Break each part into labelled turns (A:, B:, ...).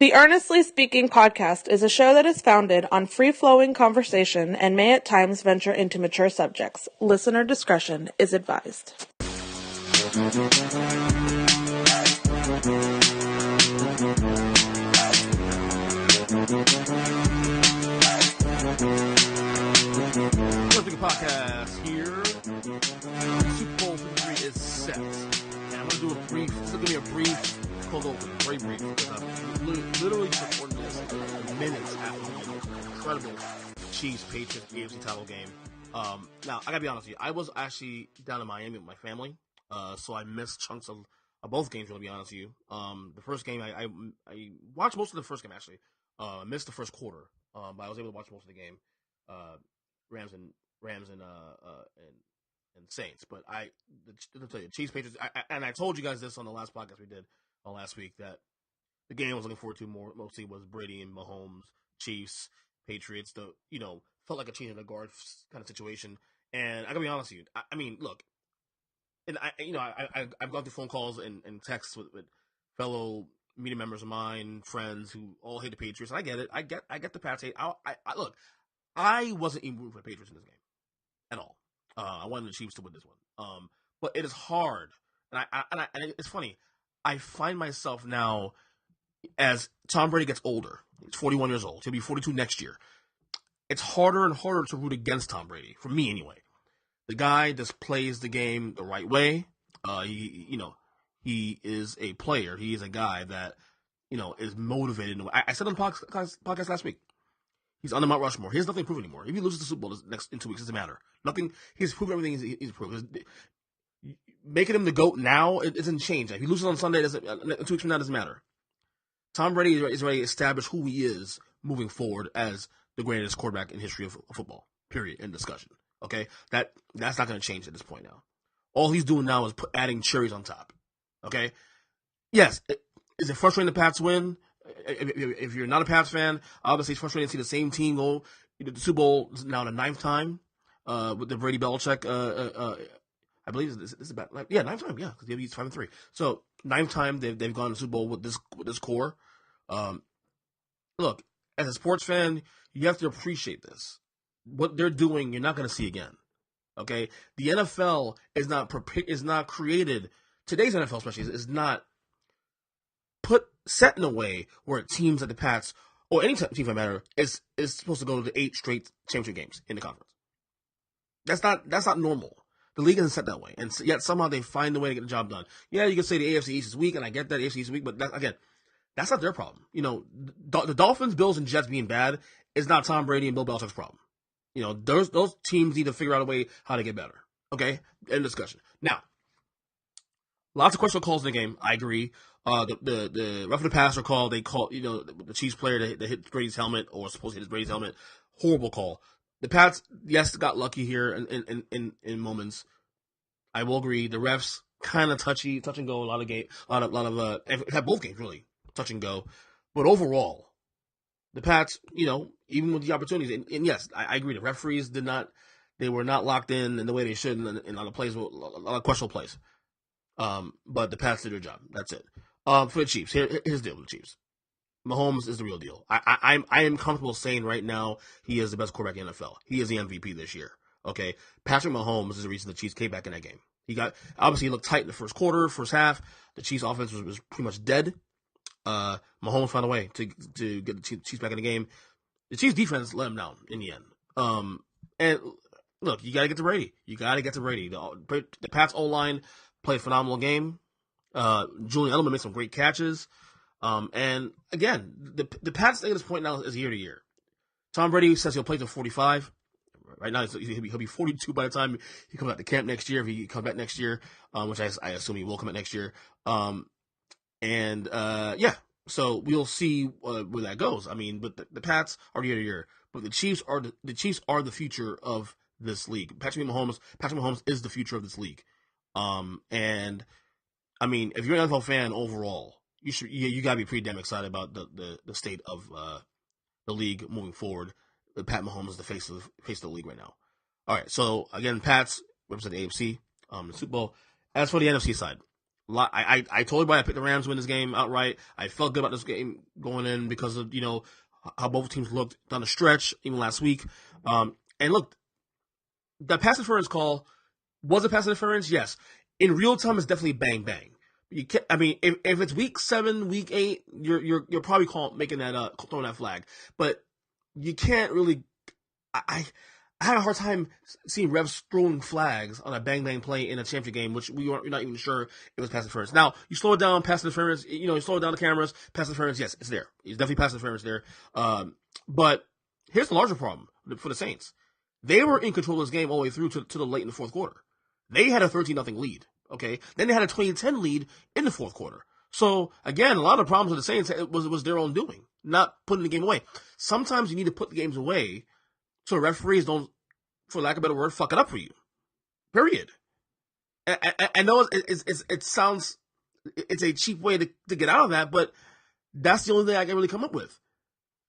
A: The Earnestly Speaking podcast is a show that is founded on free-flowing conversation and may at times venture into mature subjects. Listener discretion is advised.
B: Speaking podcast here. Super Bowl 53 is set. And I'm going to do a brief, this is going to be a brief cold open, very brief, because I'm literally just recording this minutes after the incredible Chiefs-Patriots AFC title game. Now, I gotta be honest with you, I was actually down in Miami with my family, so I missed chunks of both games, to be honest with you. The first game, I watched most of the first game, actually. I missed the first quarter, but I was able to watch most of the game. Rams and Saints. But I'll tell you, Chiefs, Patriots, and I told you guys this on the last podcast we did last week, that the game I was looking forward to mostly was Brady and Mahomes, Chiefs, Patriots. Felt like a change in the guard kind of situation. And I gotta be honest with you, I mean, look, and I've gone through phone calls and texts with fellow media members of mine, friends who all hate the Patriots. And I get it. I get the Pats hate. Look, I wasn't even rooting for the Patriots in this game at all. I wanted the Chiefs to win this one. But it is hard, and it's funny. I find myself now, as Tom Brady gets older, he's 41 years old. He'll be 42 next year. It's harder and harder to root against Tom Brady, for me anyway. The guy just plays the game the right way. He is a player. He is a guy that, is motivated. I said on the podcast last week, he's on the Mount Rushmore. He has nothing to prove anymore. If he loses the Super Bowl in 2 weeks, it doesn't matter. Nothing. He's proven everything he's proved. Making him the GOAT now, it doesn't change. If he loses on Sunday, 2 weeks from now, doesn't matter. Tom Brady is ready to establish who he is moving forward as the greatest quarterback in history of football. Period. In discussion. Okay, that's not going to change at this point now. All he's doing now is adding cherries on top. Okay. Yes. Is it frustrating the Pats win? If you're not a Pats fan, obviously it's frustrating to see the same team go. The Super Bowl is now the 9th time with the Brady Belichick. I believe this is about 9th time. Yeah, because he's 5-3. So 9th time they've gone to the Super Bowl with this core. Look, as a sports fan, you have to appreciate this. What they're doing, you're not going to see again. Okay, the NFL is not created. Today's NFL, especially, is not set in a way where teams like the Pats or any team for that matter is supposed to go to 8 straight championship games in the conference. That's not normal. The league isn't set that way, and yet somehow they find a way to get the job done. Yeah, you can say the AFC East is weak, and I get that AFC East is weak, but that's not their problem. The Dolphins, Bills, and Jets being bad is not Tom Brady and Bill Belichick's problem. Those teams need to figure out a way how to get better. Okay, end discussion. Now, lots of questionable calls in the game. I agree. The rough the passer call, they call, the Chiefs player that hit Brady's helmet, or supposed to hit Brady's helmet. Horrible call. The Pats, yes, got lucky here in moments. I will agree. The refs kind of touch and go. A lot of had both games really touch and go. But overall, the Pats, even with the opportunities, and yes, I agree. The referees they were not locked in the way they should, and a lot of plays, a lot of questionable plays. But the Pats did their job. That's it. For the Chiefs, here's the deal with the Chiefs. Mahomes is the real deal. I am comfortable saying right now he is the best quarterback in the NFL. He is the MVP this year. Okay, Patrick Mahomes is the reason the Chiefs came back in that game. He looked tight in the first quarter, first half. The Chiefs offense was pretty much dead. Mahomes found a way to get the Chiefs back in the game. The Chiefs defense let him down in the end. And look, you got to get to Brady. The Pats O-line played a phenomenal game. Julian Edelman made some great catches. And again, the Pats thing at this point now is year to year. Tom Brady says he'll play till 45. Right now, he'll be 42 by the time he comes back to camp next year. If he comes back next year, which I assume he will come back next year. So we'll see where that goes. I mean, but the Pats are year to year, but the Chiefs are the future of this league. Patrick Mahomes is the future of this league. And I mean, if you're an NFL fan overall, you gotta be pretty damn excited about the state of the league moving forward. Pat Mahomes is the face of the league right now. All right, so again, Pats represent the AFC, the Super Bowl. As for the NFC side, I told everybody I picked the Rams to win this game outright. I felt good about this game going in because of, how both teams looked down the stretch, even last week. And look, the pass interference call, was it pass interference? Yes. In real time, it's definitely bang bang. You can't, I mean, if it's week 7, week 8, you're probably making that throwing that flag. But you can't really. I had a hard time seeing refs throwing flags on a bang bang play in a championship game, which we're not even sure it was pass interference. Now you slow it down, pass interference. You slow it down the cameras, pass interference. Yes, it's there. It's definitely pass interference there. But here's the larger problem for the Saints. They were in control of this game all the way through to the late in the fourth quarter. They had a 13-0 lead. Okay, then they had a 20-10 lead in the fourth quarter. So again, a lot of the problems with the Saints was their own doing, not putting the game away. Sometimes you need to put the games away so the referees don't, for lack of a better word, fuck it up for you. Period. I know it sounds, it's a cheap way to get out of that, but that's the only thing I can really come up with.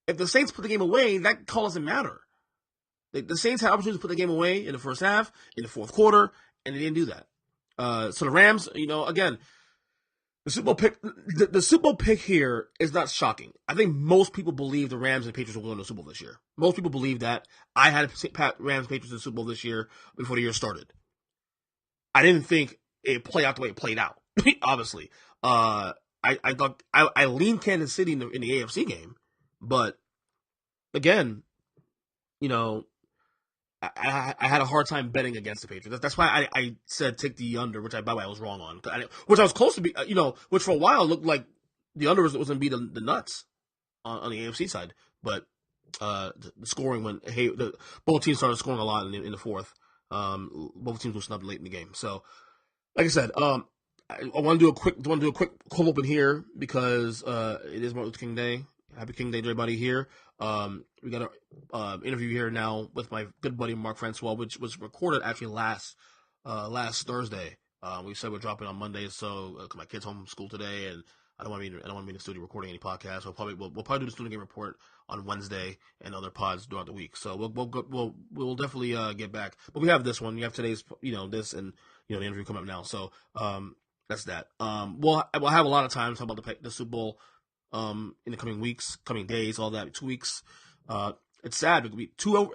B: If the Saints put the game away, that call doesn't matter. The Saints had opportunities to put the game away in the first half, in the fourth quarter, and they didn't do that. So the Rams, again, the Super Bowl pick here is not shocking. I think most people believe the Rams and Patriots will win the Super Bowl this year. Most people believe that. I had Rams Patriots in the Super Bowl this year before the year started. I didn't think it played out the way it played out. Obviously, I thought I leaned Kansas City in the AFC game, but again, I had a hard time betting against the Patriots. That's why I said take the under, which by the way I was wrong on. Which I was close to be, which for a while looked like the under was going to be the nuts on the AFC side. But the scoring both teams started scoring a lot in the fourth. Both teams were snubbed late in the game. So, like I said, I want to do a quick cold open here because it is Martin Luther King Day. Happy King Day to everybody here. We got an interview here now with my good buddy Marc Francois, which was recorded actually last Thursday. We said we're dropping on Monday, so my kid's home from school today, and I don't want to be in the studio recording any podcasts. We'll probably do the student game report on Wednesday and other pods throughout the week. So we'll definitely get back. But we have this one. You have today's this and the interview coming up now. So that's that. We'll have a lot of time to talk about the Super Bowl. In the coming weeks, coming days, all that, 2 weeks. It's sad. It could be 2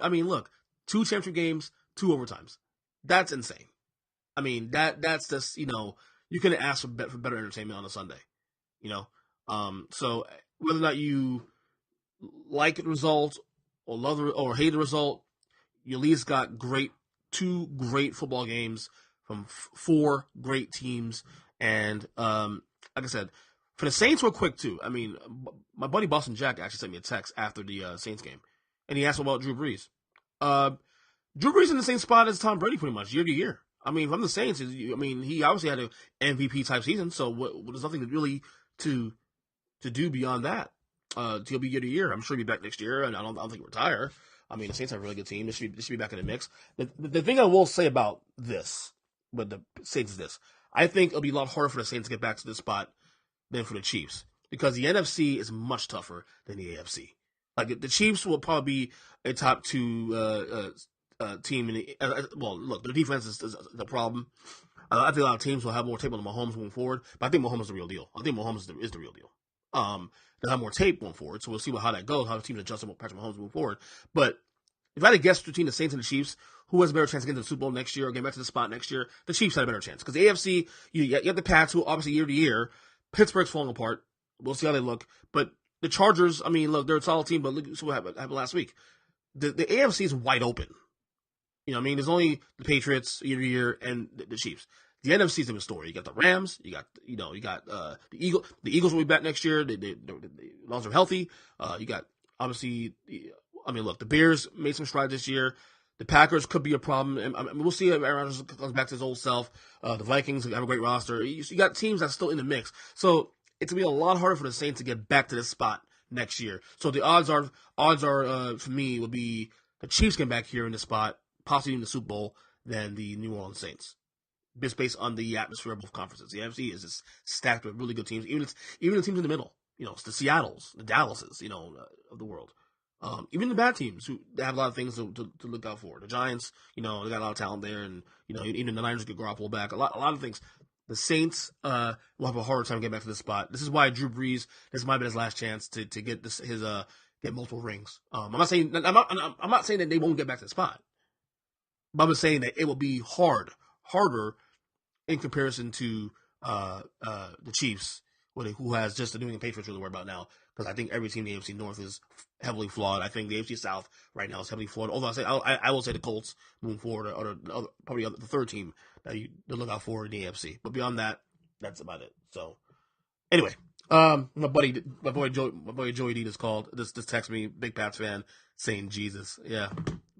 B: championship games, 2 overtimes. That's insane. I mean, that's just, you couldn't ask for better entertainment on a Sunday, so whether or not you like the result or love or hate the result, you at least got 2 great football games from 4 great teams. And, like I said, for the Saints, real quick, too. I mean, my buddy Boston Jack actually sent me a text after the Saints game, and he asked about Drew Brees. Drew Brees in the same spot as Tom Brady, pretty much, year to year. I mean, from the Saints, he obviously had an MVP-type season, so there's nothing really to do beyond that. He'll be year to year. I'm sure he'll be back next year, and I don't think he'll retire. I mean, the Saints have a really good team. This should be back in the mix. The thing I will say about this, but the Saints is this. I think it'll be a lot harder for the Saints to get back to this spot than for the Chiefs, because the NFC is much tougher than the AFC. Like, the Chiefs will probably be a top 2 team in the. Look, their defense is the problem. I think a lot of teams will have more tape on Mahomes moving forward, but I think Mahomes is the real deal. I think Mahomes is the real deal. They'll have more tape going forward, so we'll see how that goes, how the teams adjust to Patrick Mahomes moving forward. But if I had to guess between the Saints and the Chiefs, who has a better chance of getting to the Super Bowl next year or getting back to the spot next year, the Chiefs had a better chance. Because the AFC, you have the Pats, who obviously year to year, Pittsburgh's falling apart. We'll see how they look. But the Chargers, I mean, look, they're a solid team, but look what happened last week. The AFC is wide open. There's only the Patriots year to year and the Chiefs. The NFC is a different story. You got the Rams. You got the Eagles. The Eagles will be back next year. As long as they're healthy. You got obviously. Look, the Bears made some strides this year. The Packers could be a problem. And we'll see if Aaron Rodgers comes back to his old self. The Vikings have a great roster. You got teams that's still in the mix. So it's gonna be a lot harder for the Saints to get back to this spot next year. So the odds are for me would be the Chiefs get back here in this spot, possibly in the Super Bowl, than the New Orleans Saints. Just based on the atmosphere of both conferences. The AFC is just stacked with really good teams. Even the teams in the middle. It's the Seattles, the Dallases, of the world. Even the bad teams who have a lot of things to look out for. The Giants, they got a lot of talent there, and even the Niners get Garoppolo back. A lot of things. The Saints will have a harder time getting back to this spot. This is why Drew Brees, this might be his last chance to get get multiple rings. I'm not saying that they won't get back to the spot, but I'm just saying that it will be harder in comparison to the Chiefs, who has just the New England Patriots really worry about now. Because I think every team in the AFC North is heavily flawed. I think the AFC South right now is heavily flawed. Although I will say the Colts moving forward are probably the third team that to look out for in the AFC. But beyond that, that's about it. So anyway, my boy Joey D just called. Just texted me, big Pats fan, saying Jesus. Yeah,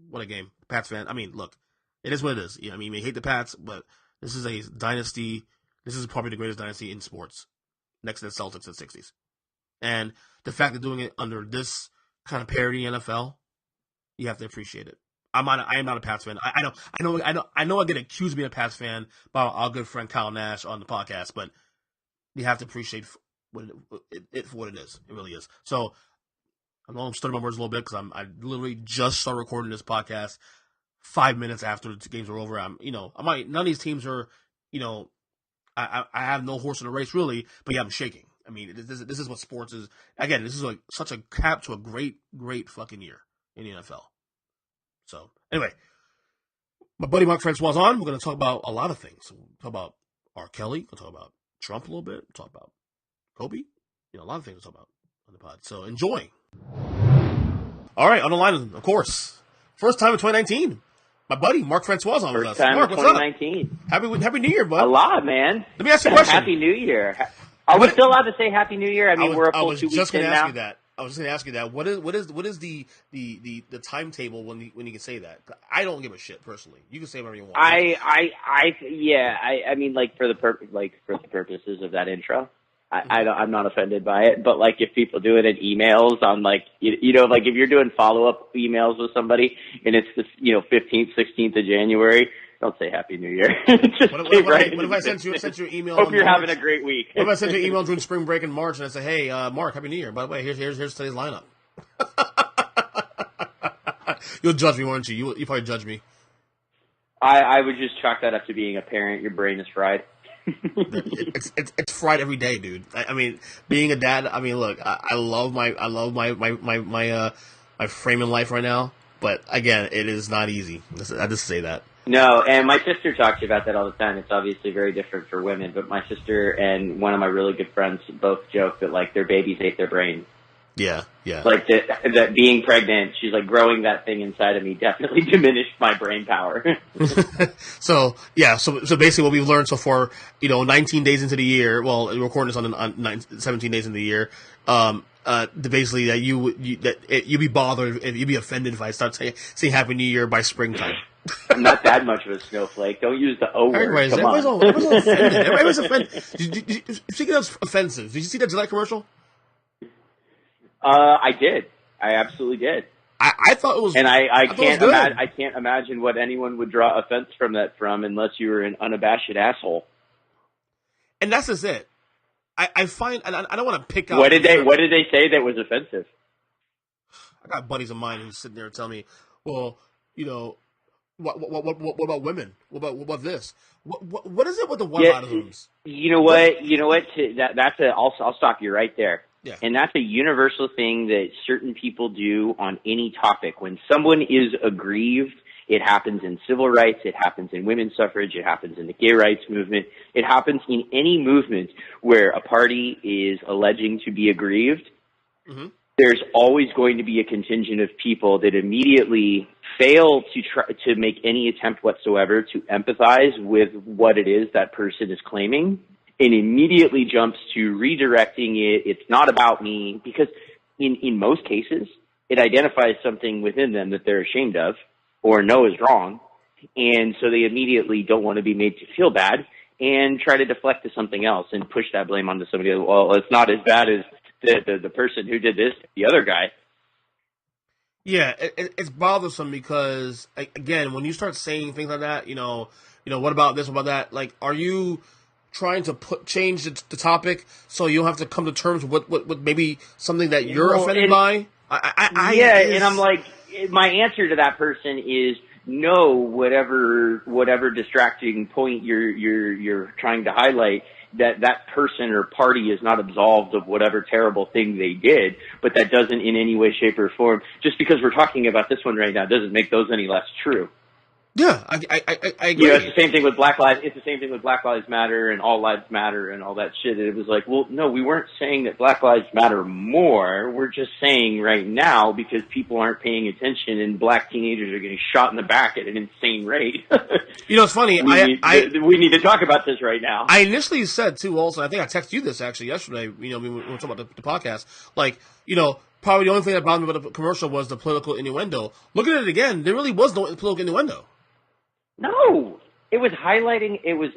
B: what a game, Pats fan. I mean, look, it is what it is. Yeah, I mean, you may hate the Pats, but this is a dynasty. This is probably the greatest dynasty in sports, next to the Celtics in the '60s. And the fact of doing it under this kind of parity in NFL, you have to appreciate it. I am not a Pats fan. I know I get accused of being a Pats fan by our good friend Kyle Nash on the podcast, but you have to appreciate it for what it is. It really is. So I know I'm stuttering my words a little bit because I literally just started recording this podcast 5 minutes after the games are over. None of these teams are, I have no horse in the race really, but yeah, I'm shaking. I mean, this is what sports is. Again, this is like such a cap to a great, great fucking year in the NFL. So, anyway, my buddy Marc Francois is on. We're going to talk about a lot of things. We'll talk about R. Kelly. We'll talk about Trump a little bit. We'll talk about Kobe. A lot of things to talk about on the pod. So, enjoy. All right, on the line, of course, first time in 2019. My buddy Marc Francois on with us.
C: First time
B: Marc,
C: in
B: what's
C: 2019.
B: up? Happy New Year, bud.
C: A lot, man.
B: Let me ask you a question.
C: Happy New Year. Are we still allowed to say Happy New Year? I mean, we're a full 2 weeks in now.
B: I was just going to ask you that. What is the timetable when you can say that? I don't give a shit personally. You can say whatever you want.
C: I mean, like for the purposes of that intro, I'm not offended by it. But like, if people do it in emails on like like if you're doing follow up emails with somebody and it's the 15th, 16th of January. Don't say Happy New Year.
B: What if I sent you an email?
C: Hope you're having a great week.
B: What if I sent you an email during spring break in March and I say, "Hey, Marc, Happy New Year. By the way, here's today's lineup." You'll judge me, won't you? You probably judge me.
C: I would just chalk that up to being a parent. Your brain is fried.
B: It's fried every day, dude. I mean, being a dad. I mean, look, I love my frame in life right now, but again, it is not easy. I just say that.
C: No, and my sister talks about that all the time. It's obviously very different for women, but my sister and one of my really good friends both joke that like their babies ate their brain.
B: Yeah.
C: Like that being pregnant, she's like growing that thing inside of me definitely diminished my brain power.
B: So basically what we've learned so far, 19 days into the year, well, we're recording this on 17 days into the year, basically that you'd be bothered if you'd be offended if I start saying Happy New Year by springtime.
C: I'm not that much of a snowflake. Don't use the O word.
B: Everybody's offended. Everybody's offended. Speaking of offensive, did you see that Gillette commercial?
C: I did. I absolutely did.
B: I thought it was,
C: and I can't imagine what anyone would draw offense from unless you were an unabashed asshole.
B: And that's just it. I find, and I don't want to pick out.
C: What did they say that was offensive?
B: I got buddies of mine who's sitting there telling me, well, what about women? What about this? What is it with the whataboutisms?
C: You know what? I'll stop you right there.
B: Yeah.
C: And that's a universal thing that certain people do on any topic. When someone is aggrieved, it happens in civil rights, it happens in women's suffrage, it happens in the gay rights movement, it happens in any movement where a party is alleging to be aggrieved. Mm-hmm. There's always going to be a contingent of people that immediately fail to try to make any attempt whatsoever to empathize with what it is that person is claiming, and immediately jumps to redirecting it. It's not about me, because in most cases, it identifies something within them that they're ashamed of or know is wrong, and so they immediately don't want to be made to feel bad and try to deflect to something else and push that blame onto somebody else. Well, it's not as bad as the person who did this, the other guy.
B: Yeah, it's bothersome because, again, when you start saying things like that, what about this, what about that? Like, are you trying to change the topic so you don't have to come to terms with maybe something that you're offended by?
C: And I'm like, my answer to that person is, no, whatever distracting point you're trying to highlight, that person or party is not absolved of whatever terrible thing they did, but that doesn't in any way, shape, or form, just because we're talking about this one right now, doesn't make those any less true.
B: Yeah, I agree.
C: You know, it's the same thing with Black Lives. It's the same thing with Black Lives Matter and All Lives Matter and all that shit. It was like, well, no, we weren't saying that Black Lives Matter more. We're just saying right now, because people aren't paying attention and black teenagers are getting shot in the back at an insane rate.
B: You know, it's funny.
C: We need to talk about this right now.
B: I initially said too. Also, I think I texted you this actually yesterday. You know, when we were talking about the podcast, like, you know. Probably the only thing that bothered me about the commercial was the political innuendo. Looking at it again, there really was no political innuendo.
C: No, it was highlighting. It was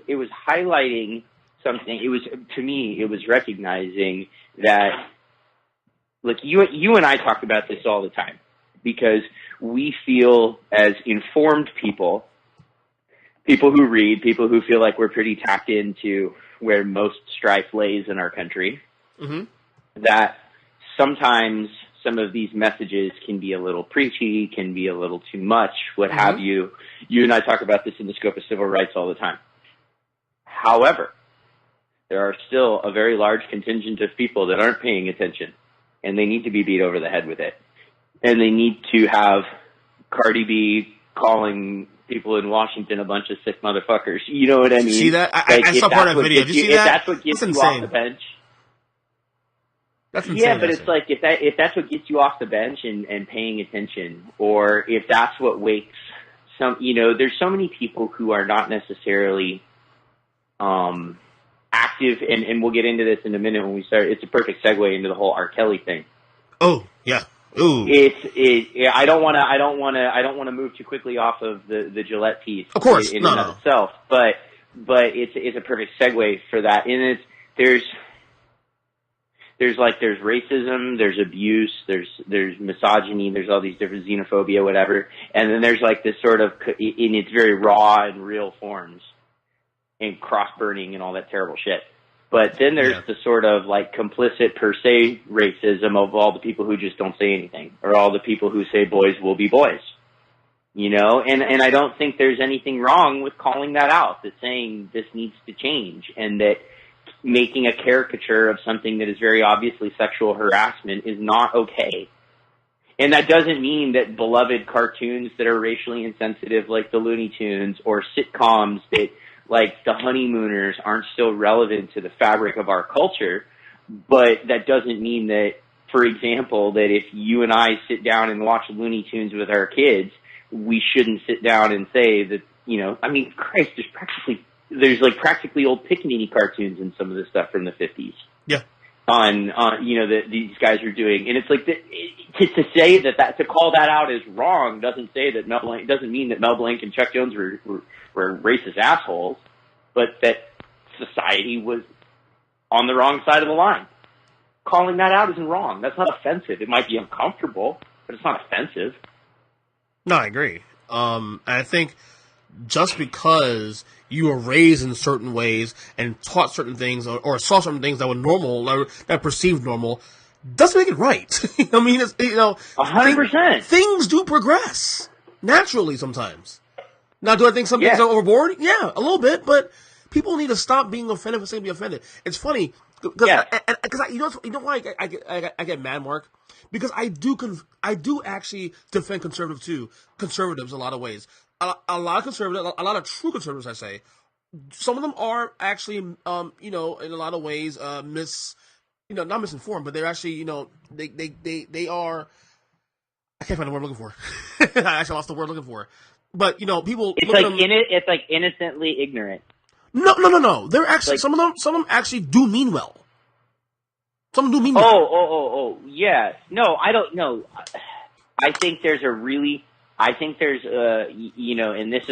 C: highlighting something. It was, to me, it was recognizing that. Look, you and I talk about this all the time because we feel as informed people who read, people who feel like we're pretty tapped into where most strife lays in our country.
B: Mm-hmm.
C: That sometimes some of these messages can be a little preachy, can be a little too much, what have you. You and I talk about this in the scope of civil rights all the time. However, there are still a very large contingent of people that aren't paying attention, and they need to be beat over the head with it. And they need to have Cardi B calling people in Washington a bunch of sick motherfuckers. You know what I mean?
B: See that? I saw part of that video. Did you see that?
C: If that's what gets you off the bench.
B: That's insane,
C: yeah, but it's like if that's what gets you off the bench and paying attention, or if that's what wakes some, you know, there's so many people who are not necessarily active, and we'll get into this in a minute when we start. It's a perfect segue into the whole R. Kelly thing.
B: Oh yeah, ooh.
C: I don't want to move too quickly off of the Gillette piece.
B: Of course,
C: in and of itself, but it's a perfect segue for that. And there's racism, there's abuse, there's misogyny, there's all these different xenophobia, whatever. And then there's like this sort of, in its very raw and real forms, and cross-burning and all that terrible shit. But then there's the sort of like complicit per se racism of all the people who just don't say anything, or all the people who say boys will be boys. You know, and I don't think there's anything wrong with calling that out, that saying this needs to change, and that making a caricature of something that is very obviously sexual harassment is not okay. And that doesn't mean that beloved cartoons that are racially insensitive like the Looney Tunes, or sitcoms that like the Honeymooners, aren't still relevant to the fabric of our culture. But that doesn't mean that, for example, that if you and I sit down and watch Looney Tunes with our kids, we shouldn't sit down and say that, you know, I mean, Christ, there's practically old Pickaninny cartoons in some of the stuff from the 50s.
B: Yeah.
C: On you know, that these guys are doing. And it's like, to say that to call that out as wrong doesn't say that doesn't mean that Mel Blanc and Chuck Jones were racist assholes, but that society was on the wrong side of the line. Calling that out isn't wrong. That's not offensive. It might be uncomfortable, but it's not offensive.
B: No, I agree. I think just because you were raised in certain ways and taught certain things, or saw certain things that were normal, or that perceived normal, doesn't make it right. I mean, it's, you know,
C: 100%.
B: Things do progress naturally sometimes. Now, do I think some things are overboard? Yeah, a little bit, but people need to stop being offended for saying to be offended. It's funny because you know why I get mad, Mark? Because I do actually defend conservatives in a lot of ways. A lot of conservatives, a lot of true conservatives, I say. Some of them are actually, you know, in a lot of ways, not misinformed, but they're actually, you know, they are. I can't find the word I'm looking for. I actually lost the word I'm looking for. But, you know, people.
C: It's like it's like innocently ignorant.
B: No. They're actually, like, some of them actually do mean well. Some do mean well.
C: Oh, yeah. No, I don't know. I think there's you know, and this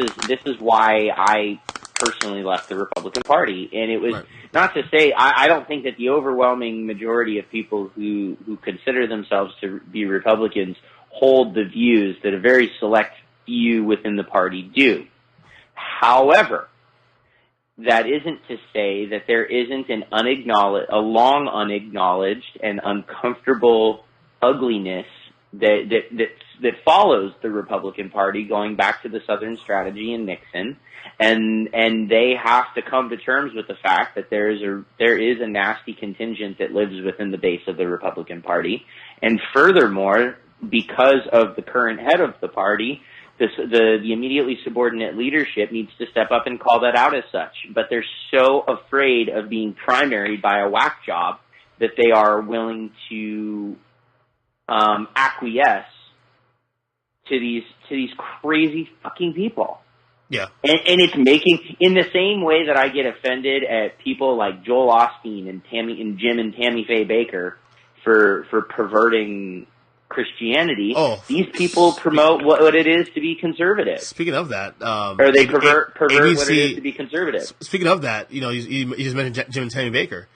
C: is why I personally left the Republican Party. And it was not to say, I don't think that the overwhelming majority of people who consider themselves to be Republicans hold the views that a very select few within the party do. However, that isn't to say that there isn't a long unacknowledged and uncomfortable ugliness that's that follows the Republican Party, going back to the Southern strategy and Nixon, and they have to come to terms with the fact that there is a nasty contingent that lives within the base of the Republican Party, and furthermore, because of the current head of the party, the immediately subordinate leadership needs to step up and call that out as such. But they're so afraid of being primaried by a whack job that they are willing to acquiesce to these crazy fucking people.
B: Yeah.
C: And it's making, in the same way that I get offended at people like Joel Osteen and Jim and Tammy Faye Baker for perverting Christianity, these people promote what it is to be conservative.
B: Speaking of that,
C: or they pervert ABC, what it is to be conservative.
B: Speaking of that, you just mentioned Jim and Tammy Baker.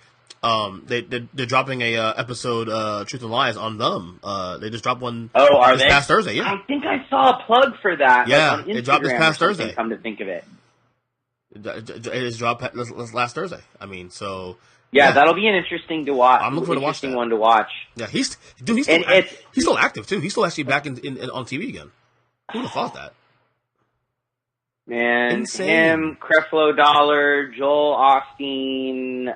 B: They're dropping a episode, Truth and Lies, on them. They just dropped one.
C: Oh, are they?
B: Past Thursday, yeah.
C: I think I saw a plug for that.
B: Yeah,
C: like on Instagram
B: it dropped this past Thursday.
C: Come to think of it,
B: it is dropped last Thursday. I mean, so.
C: Yeah, that'll be an interesting to watch.
B: I'm looking forward to watch that.
C: One to watch.
B: Yeah, he's still active too. He's still actually back in on TV again. Who would have thought that?
C: Man,
B: insane.
C: Him, Creflo Dollar, Joel Osteen,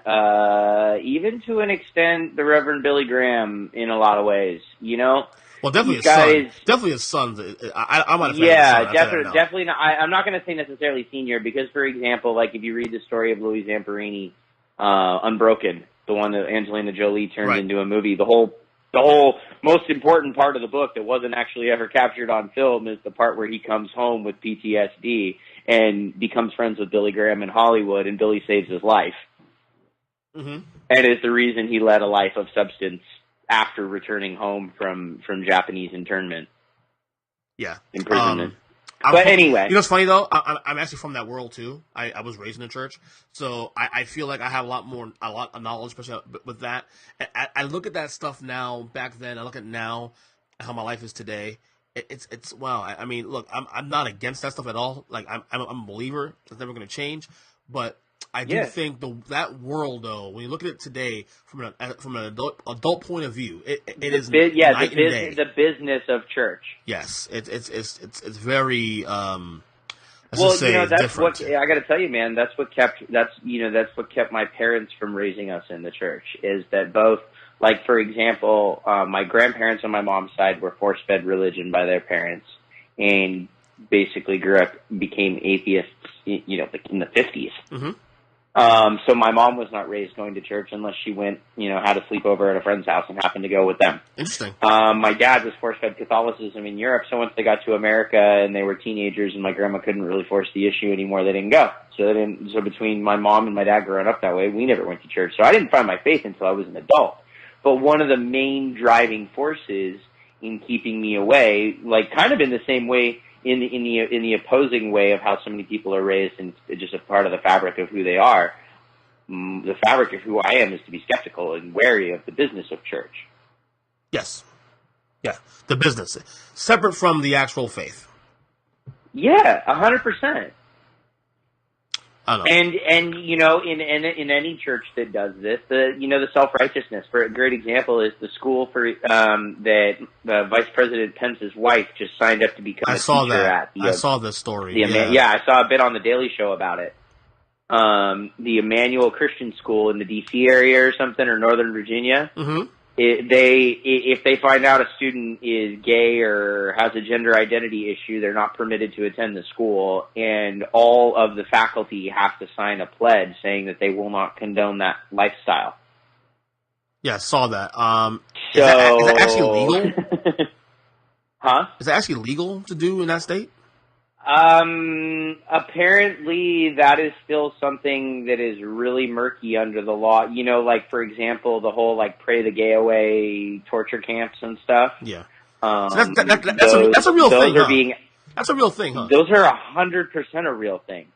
C: even to an extent, the Reverend Billy Graham in a lot of ways.
B: Well, definitely his son. Definitely his son. I'm not a fan of his son.
C: Yeah, definitely not. I'm not going to say necessarily senior because, for example, like if you read the story of Louis Zamperini, Unbroken, the one that Angelina Jolie turned into a movie, the whole most important part of the book that wasn't actually ever captured on film is the part where he comes home with PTSD and becomes friends with Billy Graham in Hollywood, and Billy saves his life.
B: Mm-hmm.
C: And is the reason he led a life of substance after returning home from Japanese internment.
B: Yeah.
C: Imprisonment. But anyway.
B: You know what's funny, though? I'm actually from that world, too. I was raised in a church, so I feel like I have a lot of knowledge, especially with that. I look at that stuff now, back then. I look at now, how my life is today. It's wow. I mean, look, I'm not against that stuff at all. Like, I'm a believer. It's never going to change. But I do think that world, though, when you look at it today from an adult point of view, it is night and day.
C: The business of church.
B: Yes, it's very
C: that's
B: different.
C: what I got to tell you, man. That's what kept my parents from raising us in the church. Is that both? Like, for example, my grandparents on my mom's side were force-fed religion by their parents, and basically became atheists. Like in the 50s.
B: Mm-hmm.
C: So my mom was not raised going to church unless she went, had a sleepover at a friend's house and happened to go with them.
B: Interesting.
C: My dad was force-fed Catholicism in Europe, so once they got to America and they were teenagers and my grandma couldn't really force the issue anymore, they didn't go. So between my mom and my dad growing up that way, we never went to church. So I didn't find my faith until I was an adult. But one of the main driving forces in keeping me away, like kind of in the same way, in the opposing way of how so many people are raised, and it's just a part of the fabric of who they are. The fabric of who I am is to be skeptical and wary of the business of church.
B: Yes. Yeah, the business. Separate from the actual faith.
C: Yeah, 100%.
B: I know.
C: And in any church that does this, the self-righteousness, for a great example, is the school for that Vice President Pence's wife just signed up to become a teacher at.
B: I saw this story.
C: I saw a bit on the Daily Show about it. The Emmanuel Christian School in the D.C. area or something, or Northern Virginia.
B: Mm-hmm.
C: If they find out a student is gay or has a gender identity issue, they're not permitted to attend the school, and all of the faculty have to sign a pledge saying that they will not condone that lifestyle.
B: Yeah, I saw that. Is that actually legal?
C: Huh?
B: Is that actually legal to do in that state?
C: Apparently that is still something that is really murky under the law. Like, for example, the whole, pray the gay away torture camps and stuff.
B: Yeah. So that's a real thing, That's a real thing, huh?
C: Those are 100% a real thing.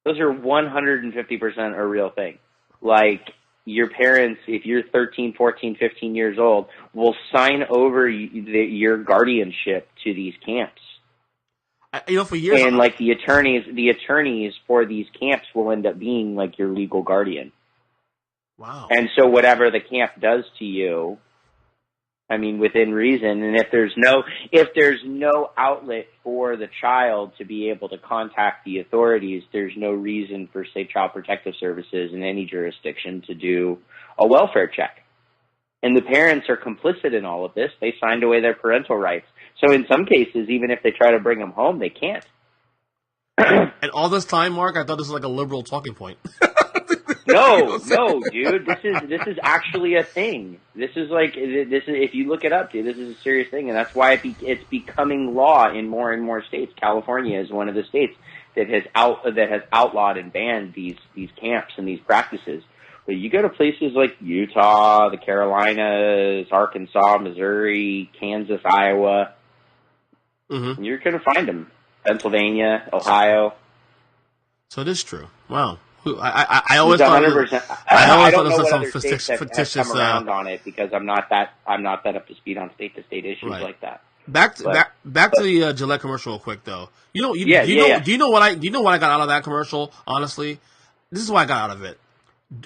C: Those are 150% a real thing. Like, your parents, if you're 13, 14, 15 years old, will sign over your guardianship to these camps.
B: For years,
C: and the attorneys for these camps will end up being like your legal guardian.
B: Wow.
C: And so whatever the camp does to you, I mean, within reason. And if there's no outlet for the child to be able to contact the authorities, there's no reason for, say, Child Protective Services in any jurisdiction to do a welfare check. And the parents are complicit in all of this. They signed away their parental rights. So in some cases, even if they try to bring them home, they can't.
B: And all this time, Mark, I thought this was like a liberal talking point.
C: No, dude. This is actually a thing. This is if you look it up, dude, this is a serious thing, and that's why it's becoming law in more and more states. California is one of the states that has outlawed and banned these camps and these practices. But you go to places like Utah, the Carolinas, Arkansas, Missouri, Kansas, Iowa, you're going to find them. Pennsylvania, Ohio.
B: So it is true. Wow. I always thought it was some fictitious
C: come around on it because I'm not that up to speed on state to state issues like that.
B: Back to the Gillette commercial real quick though. Do you know what I got out of that commercial? Honestly, this is what I got out of it.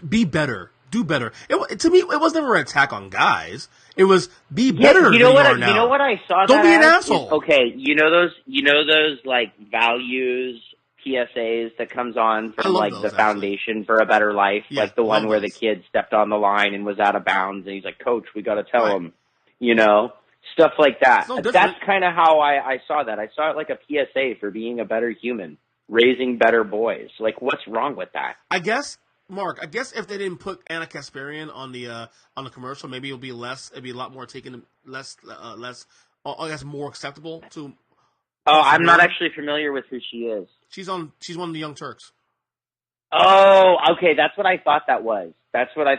B: Be better. Do better. To me, it was never an attack on guys. It was be better than you are now.
C: You know what I saw?
B: Don't be an asshole.
C: Okay, you know those like values PSAs that comes on from like the Foundation for a Better Life, like the one where the kid stepped on the line and was out of bounds, and he's like, "Coach, we got to tell him," stuff like that. That's kind of how I saw that. I saw it like a PSA for being a better human, raising better boys. Like, what's wrong with that?
B: I guess. Mark, I guess if they didn't put Anna Kasparian on the commercial, maybe it'd be a lot more taken, less, I guess more acceptable to.
C: Oh, I'm not actually familiar with who she is.
B: She's one of the Young Turks.
C: Oh, okay, that's what I thought that was. I've seen a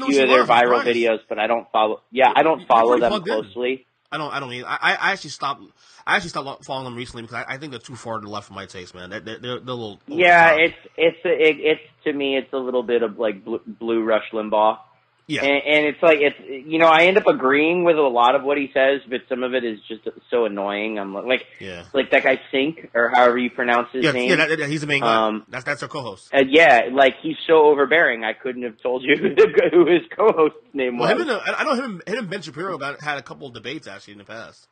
C: few of their viral videos, but I don't follow. Yeah, I don't follow them closely.
B: I don't either. I actually stopped following them recently because I think they're too far to the left for my taste, man. They're a little.
C: Yeah, it's to me, it's a little bit of like blue Rush Limbaugh. Yeah, and it's like I end up agreeing with a lot of what he says, but some of it is just so annoying. I'm like that guy Sink or however you pronounce his name.
B: Yeah, he's the main guy. That's our co-host.
C: Like he's so overbearing. I couldn't have told you who his co-host's name was.
B: I know him and Ben Shapiro had a couple of debates actually in the past.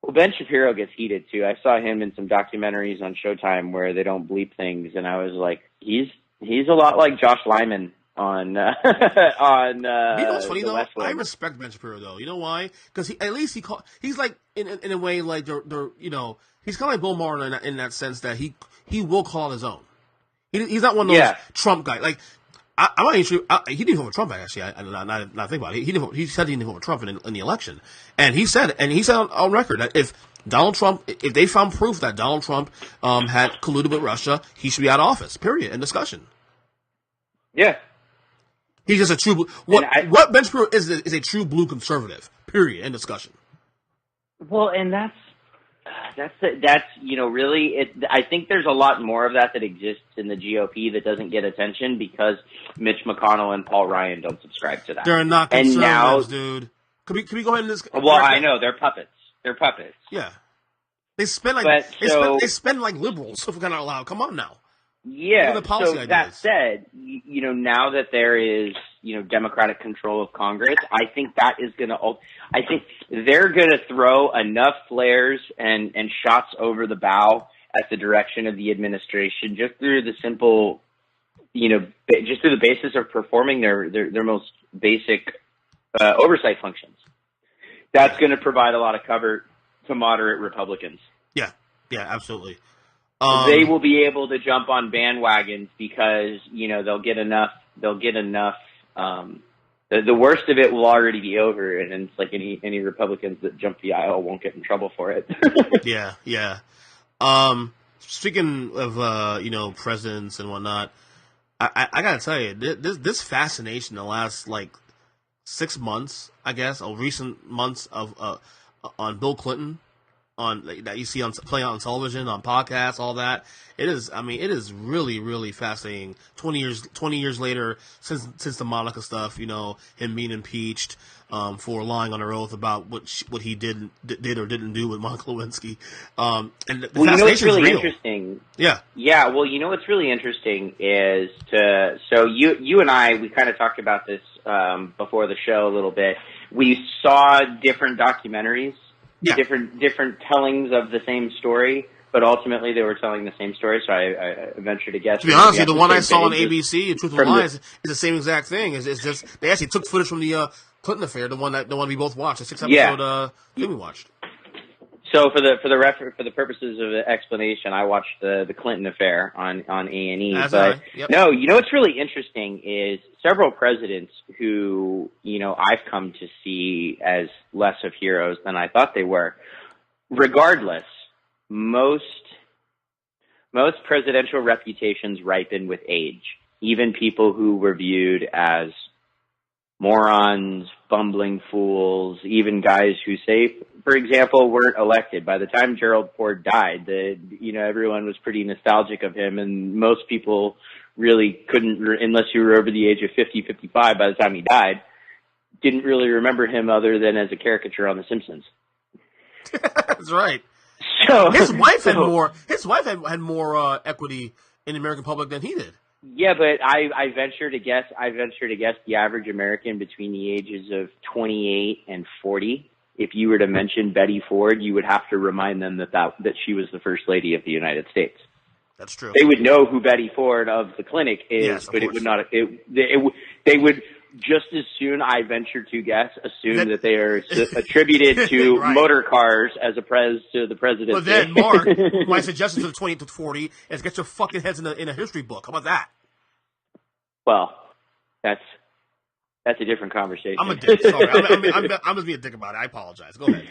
C: Well, Ben Shapiro gets heated too. I saw him in some documentaries on Showtime where they don't bleep things, and I was like, he's a lot like Josh Lyman on you know
B: what's funny though? I respect Ben Shapiro though. You know why? Because he's like in a way like they're he's kind of like Bill Maher in that sense that he will call out his own. He's not one of those Trump guys. Like I'm not even sure he didn't vote for Trump actually. I think about it. He said he didn't vote for Trump in the election, and he said on record that if they found proof that Donald Trump had colluded with Russia, he should be out of office. Period. End discussion.
C: Yeah.
B: He's just a true what Ben Shapiro is a true blue conservative. Period. End discussion.
C: Well, and that's really it. I think there's a lot more of that exists in the GOP that doesn't get attention because Mitch McConnell and Paul Ryan don't subscribe to that.
B: They're not conservatives, dude. Can we go ahead and just?
C: Well, I know they're puppets.
B: Yeah. They spend they spend like liberals. So if we're gonna allow, come on now.
C: Yeah, so that said, now that there is, Democratic control of Congress, I think they're going to throw enough flares and shots over the bow at the direction of the administration just through the simple, just through the basis of performing their most basic oversight functions. That's going to provide a lot of cover to moderate Republicans.
B: Yeah, absolutely.
C: They will be able to jump on bandwagons because they'll get enough. The worst of it will already be over, and it's like any Republicans that jump the aisle won't get in trouble for it.
B: Yeah. Speaking of presidents and whatnot, I gotta tell you this fascination the last like 6 months, I guess, or recent months of on Bill Clinton. That you see playing out on television, on podcasts, all that. It is really, really fascinating. 20 years later, since the Monica stuff, him being impeached, for lying on her oath about what he did or didn't do with Monica Lewinsky. And the
C: what's really
B: real.
C: Interesting?
B: Yeah.
C: Well, what's really interesting is so you and I, we kind of talked about this before the show a little bit. We saw different documentaries, different tellings of the same story, but ultimately they were telling the same story. So I venture to guess.
B: To be honest, the one I saw on ABC, Truth or Lies, is the same exact thing. It's just they actually took footage from the Clinton affair, the one we both watched, the 6-episode thing we watched.
C: So for the purposes of the explanation, I watched the Clinton affair on A&E. But no, you know what's really interesting is several presidents who I've come to see as less of heroes than I thought they were. Regardless, most presidential reputations ripen with age. Even people who were viewed as morons, bumbling fools, even guys who say, for example, weren't elected. By the time Gerald Ford died, everyone was pretty nostalgic of him, and most people really couldn't, unless you were over the age of 50, 55 by the time he died, didn't really remember him other than as a caricature on The Simpsons.
B: That's right.
C: So
B: his wife had more. His wife had more equity in the American public than he did.
C: Yeah, but I venture to guess. The average American between the ages of 28 and 40. If you were to mention Betty Ford, you would have to remind them that she was the First Lady of the United States.
B: That's true.
C: They would know who Betty Ford of the clinic is,
B: yes,
C: but it would not. They would just as soon, I venture to guess, assume that they are attributed to
B: right.
C: motor cars as to the presidency.
B: But then, Mark, my suggestion to the 28 to 40 is get your fucking heads in a history book. How about that?
C: Well, that's a different conversation.
B: I'm a dick. Sorry, I'm just being a dick about it. I apologize. Go ahead.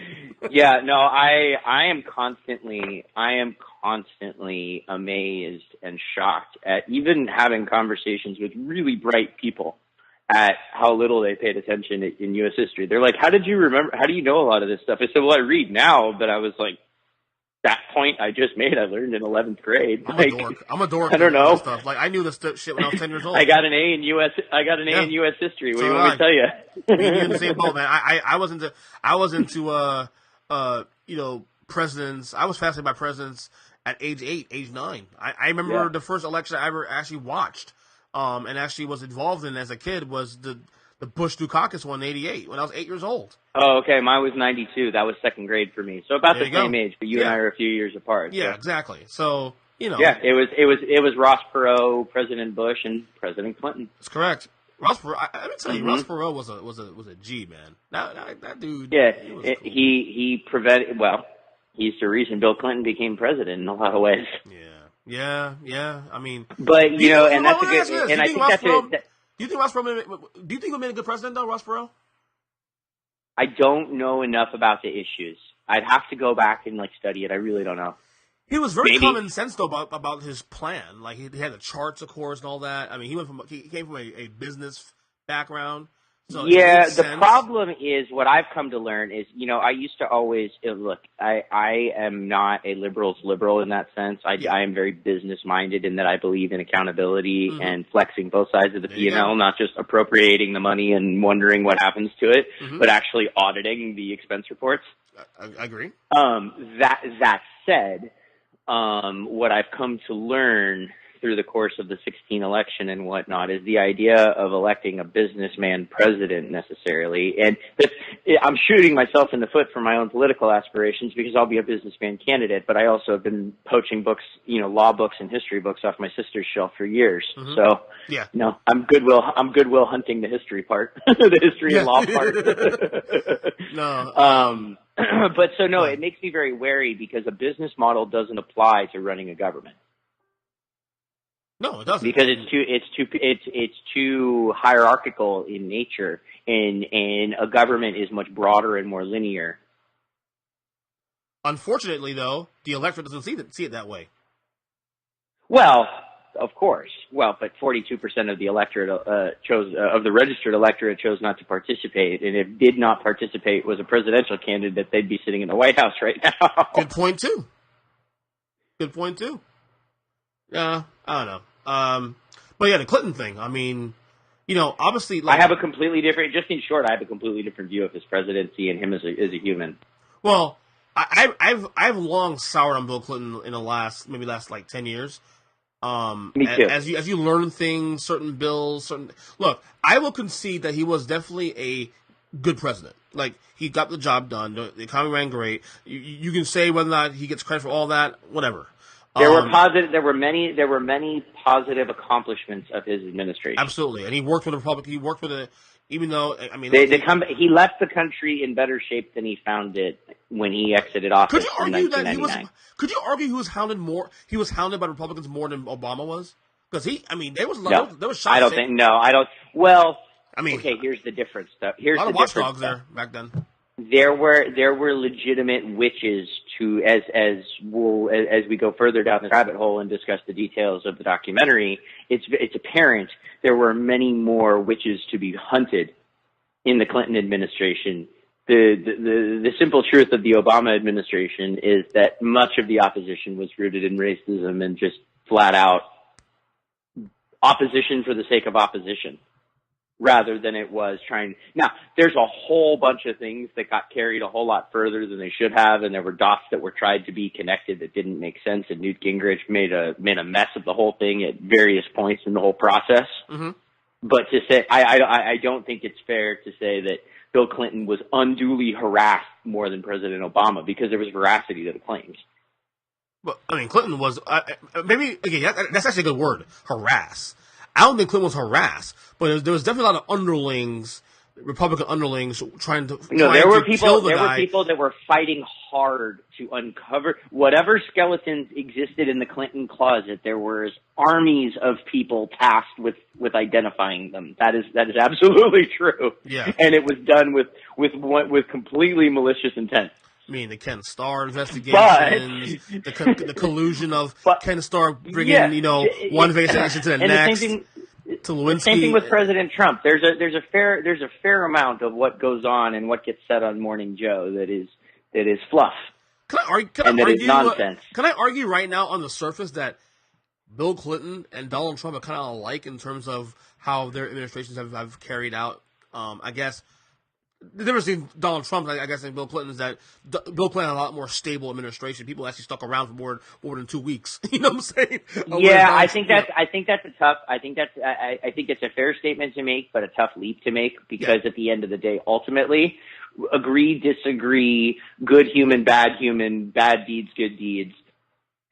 C: Yeah, no, I am constantly amazed and shocked at even having conversations with really bright people at how little they paid attention in U.S. history. They're like, how do you know a lot of this stuff? I said, well, I read now, but I was like, that point I just made, I learned in 11th grade.
B: I'm a dork.
C: I don't know.
B: Stuff. Like, I knew this shit when I was 10 years old.
C: I got an A in U.S. history. What do you want me to tell you?
B: You're in the same boat, man. I was into presidents. I was fascinated by presidents at age 8, age 9. I remember the first election I ever actually watched, and actually was involved in as a kid was the Bush-Dukakis one in 88 when I was 8 years old.
C: Oh, okay. Mine was 92. That was second grade for me. So about the same age, but you and I are a few years apart.
B: Yeah, exactly. So,
C: Yeah, it was Ross Perot, President Bush, and President Clinton.
B: That's correct. Ross Perot, let me tell you, Ross Perot was a G, man. That dude.
C: Yeah,
B: cool.
C: he's the reason Bill Clinton became president in a lot of ways.
B: Yeah. I mean,
C: but and that's a good. And I think that's it.
B: Do you think Ross Perot? Do you think he made a good president though, Ross Perot?
C: I don't know enough about the issues. I'd have to go back and study it. I really don't know.
B: He was very common sense though about his plan. Like he had the charts, of course, and all that. I mean, he came from a business background. So
C: yeah, the problem is what I've come to learn is, I used to always look. I am not a liberal's liberal in that sense. I am very business minded in that I believe in accountability and flexing both sides of the P&L, not just appropriating the money and wondering what happens to it, but actually auditing the expense reports.
B: I agree.
C: That said, what I've come to learn through the course of the 2016 election and whatnot is the idea of electing a businessman president necessarily. And I'm shooting myself in the foot for my own political aspirations because I'll be a businessman candidate, but I also have been poaching books, law books and history books off my sister's shelf for years. So, I'm Goodwill hunting the history part, the history and law part. It makes me very wary because a business model doesn't apply to running a government.
B: No, it doesn't.
C: Because it's too hierarchical in nature, and a government is much broader and more linear.
B: Unfortunately, though, the electorate doesn't see it that way.
C: Well, of course. Well, but 42% of the electorate of the registered electorate chose not to participate, and if did not participate was a presidential candidate, they'd be sitting in the White House right now.
B: Good point too. Yeah, I don't know. But yeah, the Clinton thing. I mean, obviously,
C: I have a completely different. Just in short, I have a completely different view of his presidency and him as a human.
B: Well, I've long soured on Bill Clinton in the last 10 years.
C: Me too.
B: As you learn things, certain bills, look, I will concede that he was definitely a good president. Like, he got the job done. The economy ran great. You can say whether or not he gets credit for all that, whatever.
C: There were many positive accomplishments of his administration.
B: Absolutely, and he worked with the Republic. He worked with even though
C: he left the country in better shape than he found it when he exited office.
B: Could you argue that he was?
C: Could
B: you argue he was hounded more? He was hounded by Republicans more than Obama was, because there was shots.
C: I don't think. No, I don't. Well, okay. Here's the difference, though. Here's
B: a lot
C: the
B: of watchdogs there back then.
C: There were legitimate witches to as we go further down the rabbit hole and discuss the details of the documentary. It's apparent there were many more witches to be hunted in the Clinton administration. The simple truth of the Obama administration is that much of the opposition was rooted in racism and just flat out opposition for the sake of opposition, rather than it was trying. Now, there's a whole bunch of things that got carried a whole lot further than they should have, and there were dots that were tried to be connected that didn't make sense, and Newt Gingrich made a mess of the whole thing at various points in the whole process.
B: Mm-hmm.
C: But to say, I don't think it's fair to say that Bill Clinton was unduly harassed more than President Obama, because there was veracity to the claims.
B: But Clinton was that's actually a good word, harass. I don't think Clinton was harassed, but there was definitely a lot of underlings, Republican underlings, trying to
C: there were
B: kill the guy.
C: There were people that were fighting hard to uncover whatever skeletons existed in the Clinton closet. There were armies of people tasked with identifying them. That is absolutely true.
B: Yeah,
C: and it was done with completely malicious intent.
B: The Ken Starr investigations, the collusion of Ken Starr bringing one investigation to the next. To Lewinsky.
C: Same thing with President Trump. There's a fair amount of what goes on and what gets said on Morning Joe that is fluff.
B: Can I argue nonsense? Can I argue right now on the surface that Bill Clinton and Donald Trump are kind of alike in terms of how their administrations have carried out? I guess. The difference between Donald Trump, I guess, and Bill Clinton is that Bill Clinton had a lot more stable administration. People actually stuck around for more than 2 weeks. You know what I'm saying?
C: Yeah, I think that's a fair statement to make, but a tough leap to make, because at the end of the day, ultimately, agree, disagree, good human, bad deeds, good deeds.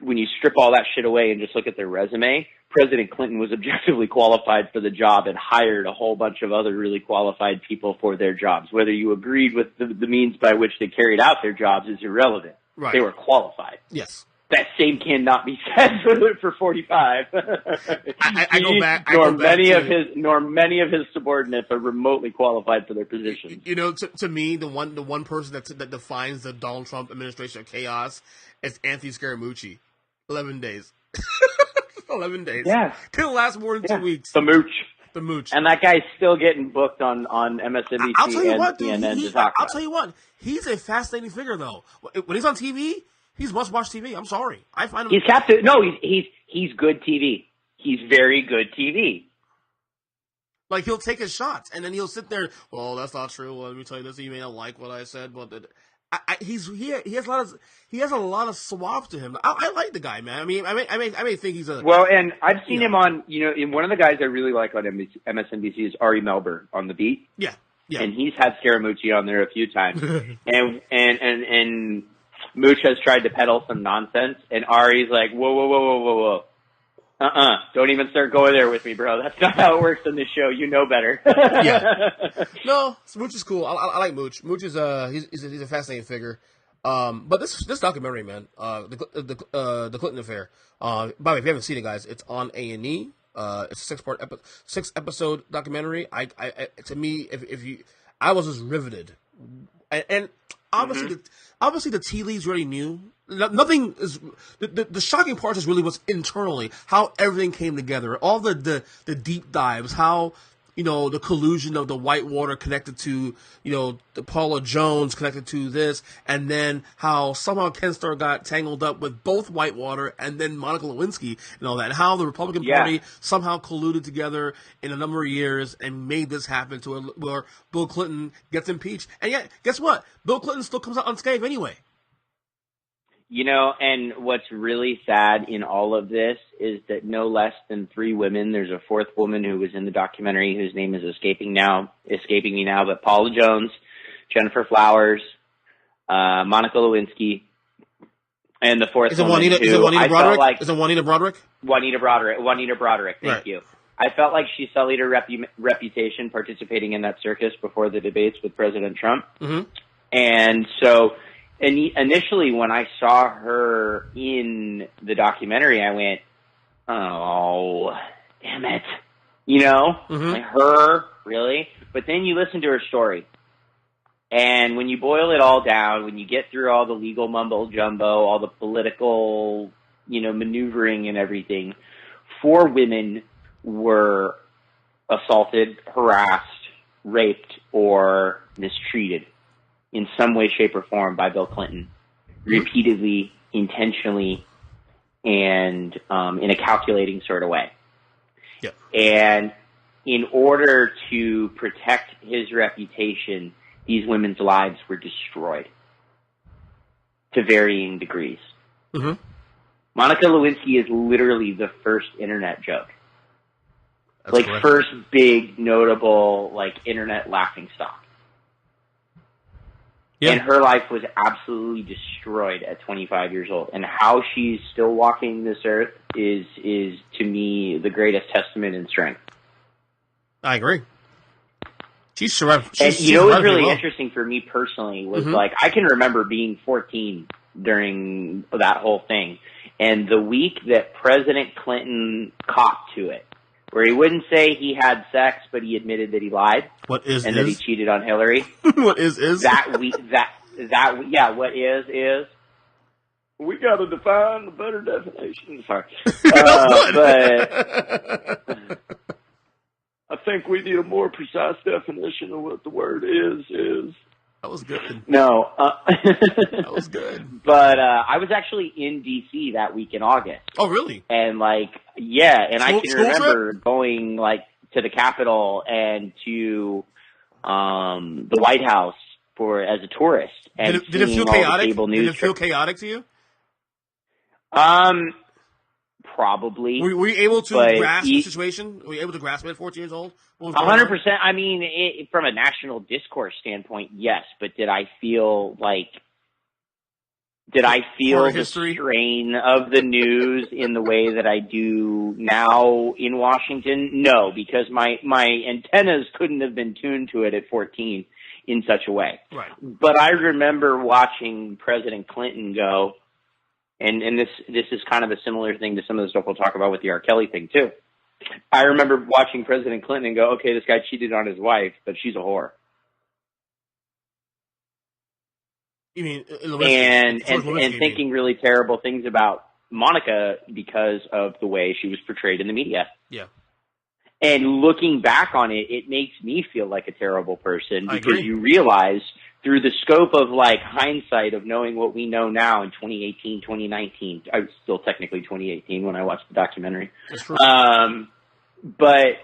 C: When you strip all that shit away and just look at their resume, President Clinton was objectively qualified for the job and hired a whole bunch of other really qualified people for their jobs. Whether you agreed with the means by which they carried out their jobs is irrelevant.
B: Right.
C: They were qualified.
B: Yes.
C: That same cannot be said for 45.
B: I go back.
C: Nor many of his subordinates are remotely qualified for their positions.
B: To me, the one person that defines the Donald Trump administration of chaos is Anthony Scaramucci. 11 days. 11 days.
C: Yeah.
B: Couldn't last more than 2 weeks.
C: The mooch. And that guy's still getting booked on MSNBC and CNN to talk about.
B: I'll tell you what. He's a fascinating figure, though. When he's on TV, he's must-watch TV. I'm sorry. I find him...
C: He's captive. No, he's good TV. He's very good TV.
B: Like, he'll take his shots, and then he'll sit there, well, that's not true. Well, let me tell you this. You may not like what I said, but... he has a lot of suave to him. I like the guy, man. I may think he's a
C: and I've seen him on in one of the guys I really like on MSNBC is Ari Melber on The Beat.
B: Yeah.
C: And he's had Scaramucci on there a few times, and Mooch has tried to peddle some nonsense, and Ari's like, whoa. Don't even start going there with me, bro. That's not how it works on this show. You know better.
B: Yeah. No, Mooch is cool. I like Mooch. Mooch is he's a fascinating figure. But this documentary, man, the Clinton affair. By the way, if you haven't seen it, guys, it's on A&E. It's a 6-episode documentary. To me, I was just riveted, and obviously the tea leaves already knew. Nothing is the shocking part is really what's internally, how everything came together, all the deep dives, how the collusion of the Whitewater connected to the Paula Jones connected to this, and then how somehow Ken Starr got tangled up with both Whitewater and then Monica Lewinsky and all that, and how the Republican Party somehow colluded together in a number of years and made this happen to where Bill Clinton gets impeached, and yet guess what? Bill Clinton still comes out unscathed anyway.
C: And what's really sad in all of this is that no less than 3 women, there's a 4th woman who was in the documentary whose name is escaping me now, but Paula Jones, Jennifer Flowers, Monica Lewinsky, and the 4th woman
B: Is it Juanita Broderick? Is it Juanita Broderick?
C: Juanita Broderick, thank you. I felt like she sullied her reputation participating in that circus before the debates with President Trump.
B: Mm-hmm.
C: And so initially when I saw her in the documentary, I went, oh, damn it.
B: Mm-hmm.
C: Like, her, really? But then you listen to her story. And when you boil it all down, when you get through all the legal mumbo jumbo, all the political, maneuvering and everything, 4 women were assaulted, harassed, raped, or mistreated in some way, shape, or form by Bill Clinton, repeatedly, intentionally, and in a calculating sort of way.
B: Yep.
C: And in order to protect his reputation, these women's lives were destroyed to varying degrees.
B: Mm-hmm.
C: Monica Lewinsky is literally the first internet joke.
B: That's correct.
C: First big, notable, internet laughingstock.
B: Yeah.
C: And her life was absolutely destroyed at 25 years old. And how she's still walking this earth is to me, the greatest testament in strength.
B: I agree. She's survived.
C: And what was really interesting for me personally was, I can remember being 14 during that whole thing. And the week that President Clinton copped to it, where he wouldn't say he had sex, but he admitted that he lied.
B: What is
C: and that he cheated on Hillary.
B: What is
C: that week? What is? We got to define the better definition. Sorry, but I think we need a more precise definition of what the word is.
B: That was good.
C: No.
B: That was good.
C: But I was actually in D.C. that week in August.
B: Oh, really?
C: And I can remember going to the Capitol and to the White House as a tourist. And
B: did it feel chaotic? Did it feel chaotic to you?
C: Probably.
B: Were you able to grasp the situation? Were you able to grasp it at 14 years old?
C: 100%. I mean, from a national discourse standpoint, yes. But did I feel the strain of the news in the way that I do now in Washington? No, because my antennas couldn't have been tuned to it at 14 in such a way.
B: Right.
C: But I remember watching President Clinton go, and this is kind of a similar thing to some of the stuff we'll talk about with the R. Kelly thing too. I remember watching President Clinton go, okay, this guy cheated on his wife, but she's a whore.
B: You mean
C: and thinking really terrible things about Monica because of the way she was portrayed in the media.
B: Yeah.
C: And looking back on it, it makes me feel like a terrible person because
B: you
C: realize through the scope of hindsight of knowing what we know now in 2018, 2019. I was still technically 2018 when I watched the documentary.
B: That's true.
C: But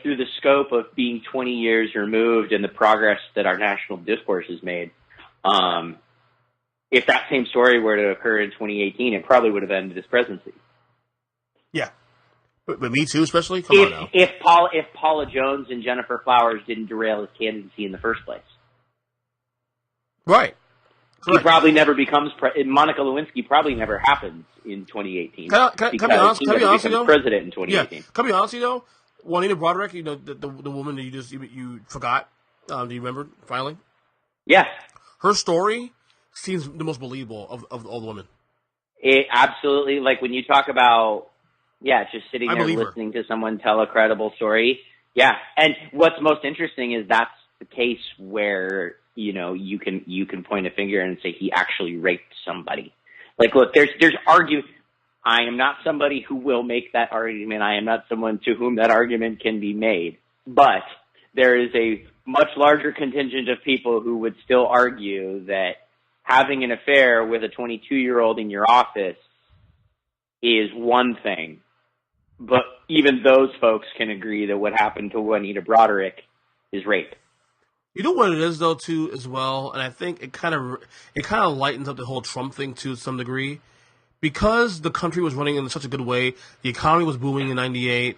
C: through the scope of being 20 years removed and the progress that our national discourse has made, if that same story were to occur in 2018, it probably would have ended his presidency.
B: Yeah. But Me Too, especially? Come on now.
C: If Paula Jones and Jennifer Flowers didn't derail his candidacy in the first place.
B: Right.
C: He probably never becomes Monica Lewinsky probably never happens in 2018.
B: Can I be honest? Can I be honest, though?
C: President in 2018.
B: Yeah. Can I be honest, though? Juanita Broderick, the woman that you forgot. Do you remember finally?
C: Yeah.
B: Her story seems the most believable of all the women.
C: It absolutely, when you talk about, just sitting there listening to someone tell a credible story. Yeah. And what's most interesting is that's the case where, you can point a finger and say he actually raped somebody. Look, there's argument. I am not somebody who will make that argument. I am not someone to whom that argument can be made. But there is a much larger contingent of people who would still argue that having an affair with a 22-year-old in your office is one thing. But even those folks can agree that what happened to Juanita Broderick is rape.
B: You know what it is though too as well, and I think it kind of lightens up the whole Trump thing to some degree, because the country was running in such a good way. The economy was booming in '98.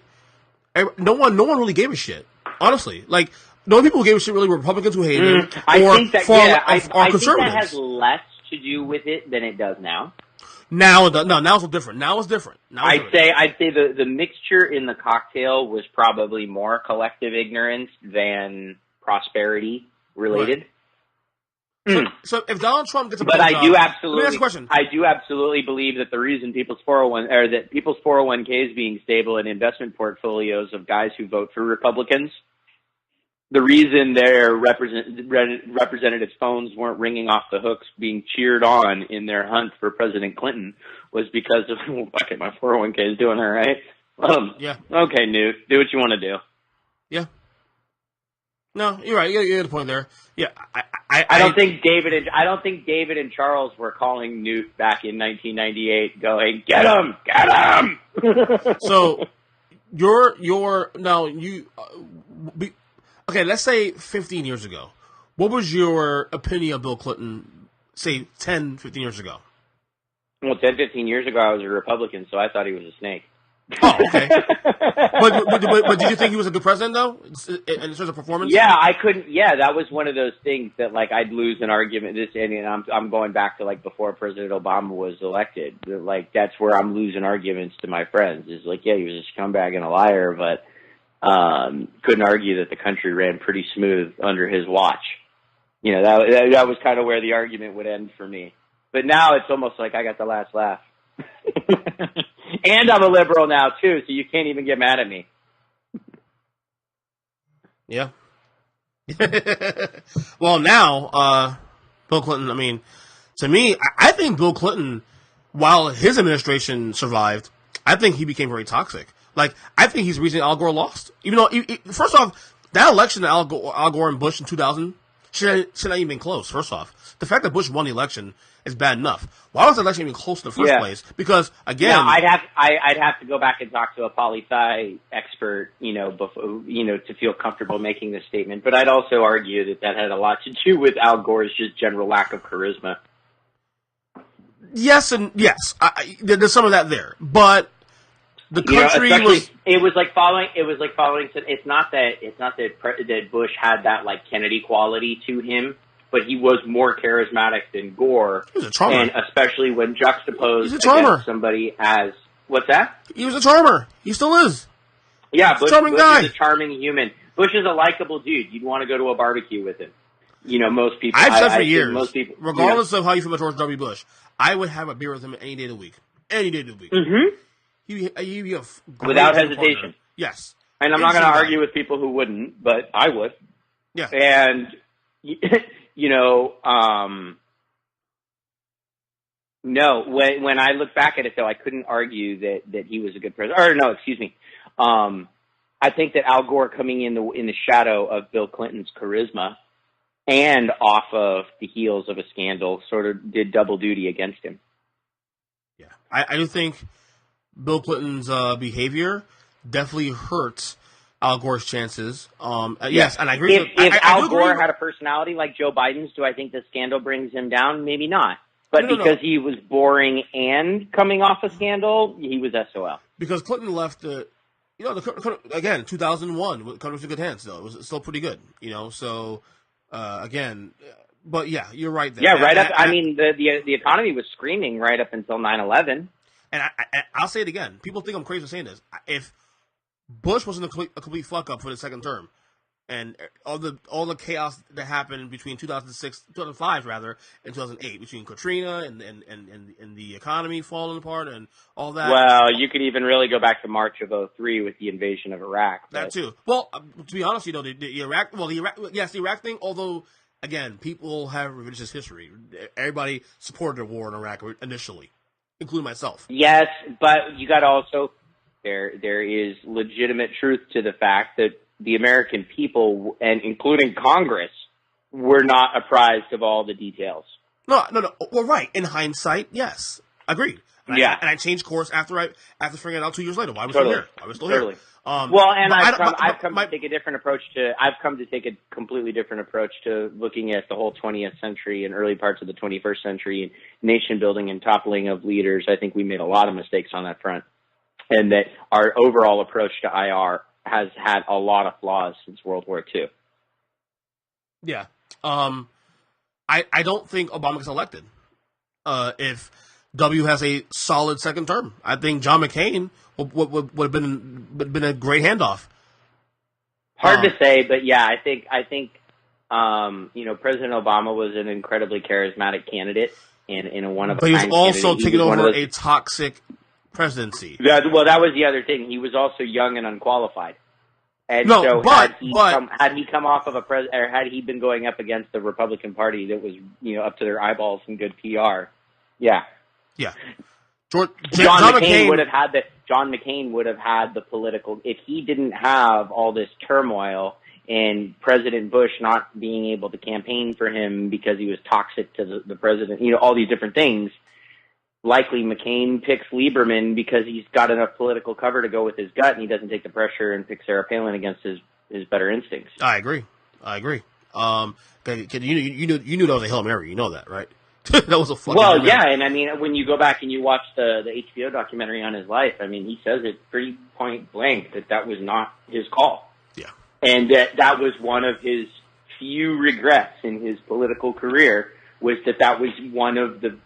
B: No one really gave a shit. Honestly, like the only people who gave a shit really were Republicans who hated him,
C: I think that
B: conservatives.
C: that has less to do with it than it does now.
B: Now it's different. Now it's different.
C: I'd say the mixture in the cocktail was probably more collective ignorance than prosperity related.
B: Right. So if Donald Trump gets a
C: but
B: job,
C: I do absolutely,
B: let me ask a question.
C: I do absolutely believe that the reason people's 401ks being stable in investment portfolios of guys who vote for Republicans, the reason their representatives' phones weren't ringing off the hooks being cheered on in their hunt for President Clinton was because of, fuck it, my 401k is doing all right.
B: Yeah.
C: Okay, Newt, do what you want to do.
B: Yeah. No, you're right. You get the point there. Yeah,
C: I don't think David and Charles were calling Newt back in 1998, going, "Get him!"
B: So you're now you. Okay, let's say 15 years ago. What was your opinion of Bill Clinton, say 10, 15 years ago?
C: Well, 10, 15 years ago, I was a Republican, so I thought he was a snake.
B: Oh, okay. but did you think he was a good president, though, in terms of performance?
C: Yeah, I couldn't. Yeah, that was one of those things that, like, I'd lose an argument. I'm going back to, like, before President Obama was elected. Like, that's where I'm losing arguments to my friends. Is like, yeah, he was a scumbag and a liar, but couldn't argue that the country ran pretty smooth under his watch. You know, that was kind of where the argument would end for me. But now it's almost like I got the last laugh. And I'm a liberal now, too, so you can't even get mad at me.
B: Yeah. Well, now, Bill Clinton, I mean, to me, I think Bill Clinton, while his administration survived, I think he became very toxic. Like, I think he's the reason Al Gore lost. Even though, first off, that election to Al Gore and Bush in 2000 should not even been close, first off. The fact that Bush won the election is bad enough. Why was the election even close in the first place? Because, again...
C: Yeah, I'd have to go back and talk to a poli-sci expert, before, to feel comfortable making this statement. But I'd also argue that had a lot to do with Al Gore's just general lack of charisma.
B: Yes and yes. There's some of that there. But... The country was.
C: It was like following. It's not that Bush had that like Kennedy quality to him, but he was more charismatic than Gore.
B: He was a charmer,
C: and especially when juxtaposed against somebody as what's that?
B: He was a charmer. He still is.
C: Yeah, Bush
B: guy.
C: is a charming human. Bush is a likable dude. You'd want to go to a barbecue with him. Most people.
B: I've said for years,
C: most people,
B: regardless of how you feel about George W. Bush, I would have a beer with him any day of the week. Any day of the week.
C: Mm-hmm.
B: Without
C: hesitation.
B: Partner. Yes.
C: And I'm not going to argue with people who wouldn't, but I would.
B: Yeah.
C: And, no, when I look back at it, though, I couldn't argue that he was a good president. Or, no, excuse me. I think that Al Gore coming in the shadow of Bill Clinton's charisma and off of the heels of a scandal sort of did double duty against him.
B: Yeah. I do think Bill Clinton's behavior definitely hurts Al Gore's chances. Yes, and I agree.
C: If Al Gore had a personality like Joe Biden's, do I think the scandal brings him down? Maybe not. But because he was boring and coming off a scandal, he was SOL.
B: Because Clinton left again, 2001, it was in good hands, though. It was still pretty good, so, again, but yeah, you're right there.
C: Yeah, the economy was screaming right up until 9/11.
B: And I'll say it again. People think I'm crazy for saying this. If Bush wasn't a complete fuck up for the second term, and all the chaos that happened between 2005 rather, and 2008, between Katrina and the economy falling apart and all that.
C: Well, you could even really go back to March of 2003 with the invasion of Iraq.
B: That too. Well, to be honest, the Iraq thing. Although, again, people have revisionist history. Everybody supported the war in Iraq initially, including myself.
C: Yes, but you got to also there is legitimate truth to the fact that the American people, and including Congress, were not apprised of all the details.
B: No. Well, right. In hindsight, yes, agreed. And
C: yeah,
B: I changed course after figuring it out 2 years later. Why was I still here?
C: Well, and I've come to take a different approach to. I've come to take a completely different approach to looking at the whole 20th century and early parts of the 21st century and nation building and toppling of leaders. I think we made a lot of mistakes on that front, and that our overall approach to IR has had a lot of flaws since World War II.
B: Yeah, I don't think Obama gets elected if W has a solid second term. I think John McCain would have been a great handoff.
C: Hard to say, but yeah, I think President Obama was an incredibly charismatic candidate and one of.
B: But he was also taking over a toxic presidency.
C: That was the other thing. He was also young and unqualified. And had he come off of or had he been going up against the Republican Party that was up to their eyeballs in good PR, yeah. John McCain would have had the political, if he didn't have all this turmoil and President Bush not being able to campaign for him because he was toxic to the president, all these different things. Likely McCain picks Lieberman because he's got enough political cover to go with his gut and he doesn't take the pressure and picks Sarah Palin against his better instincts.
B: I agree. You knew that was a Hail Mary. You know that, right? That was a fucking
C: Well, yeah, and I mean, when you go back and you watch the HBO documentary on his life, I mean, he says it pretty point blank that was not his call.
B: Yeah.
C: And that was one of his few regrets in his political career, was that was one of the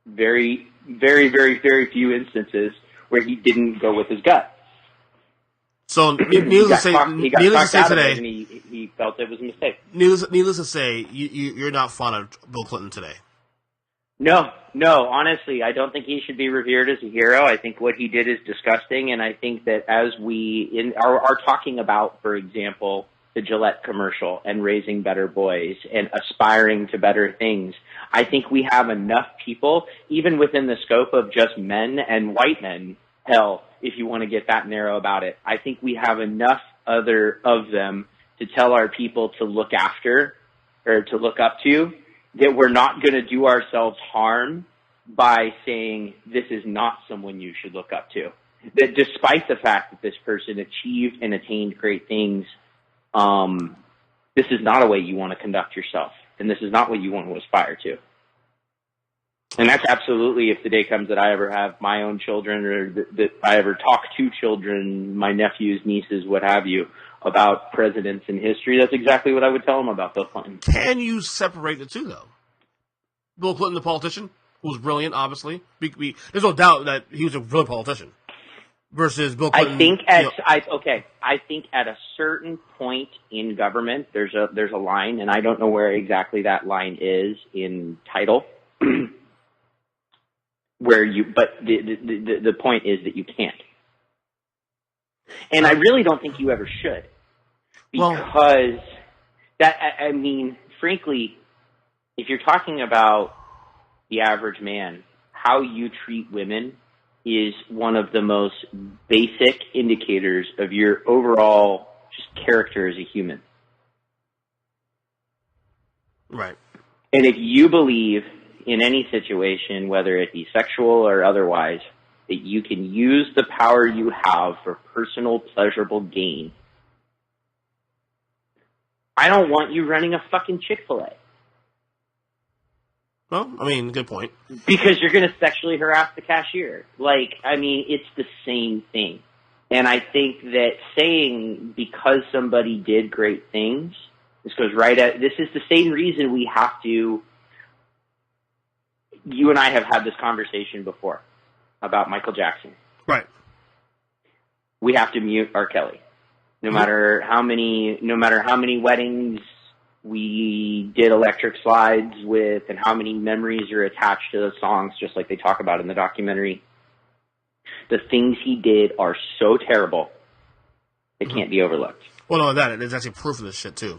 C: very, very, very, very few instances where he didn't go with his gut.
B: So, needless to say today,
C: he felt it was a mistake.
B: Needless to say, you're not fond of Bill Clinton today.
C: No, honestly, I don't think he should be revered as a hero. I think what he did is disgusting, and I think that as we are talking about, for example, the Gillette commercial and raising better boys and aspiring to better things, I think we have enough people, even within the scope of just men and white men, hell, if you want to get that narrow about it, I think we have enough other of them to tell our people to look after or to look up to, that we're not going to do ourselves harm by saying this is not someone you should look up to. That despite the fact that this person achieved and attained great things, this is not a way you want to conduct yourself, and this is not what you want to aspire to. And that's absolutely, if the day comes that I ever have my own children or that I ever talk to children, my nephews, nieces, what have you, about presidents in history, that's exactly what I would tell them about Bill Clinton.
B: Can you separate the two, though? Bill Clinton, the politician, who was brilliant, obviously. There's no doubt that he was a brilliant politician. Versus Bill Clinton.
C: I think at a certain point in government, there's a line, and I don't know where exactly that line is in title. But the point is that you can't. And I really don't think you ever should. Because frankly, if you're talking about the average man, how you treat women is one of the most basic indicators of your overall just character as a human.
B: Right.
C: And if you believe in any situation, whether it be sexual or otherwise, that you can use the power you have for personal pleasurable gain, I don't want you running a fucking Chick-fil-A.
B: Well, good point.
C: Because you're going to sexually harass the cashier. It's the same thing. And I think that saying because somebody did great things, this is the same reason we have to, you and I have had this conversation before about Michael Jackson.
B: Right.
C: We have to mute R. Kelly. No matter how many weddings we did electric slides with and how many memories are attached to the songs, just like they talk about in the documentary, the things he did are so terrible, it can't be overlooked.
B: Well, no, there's actually proof of this shit, too.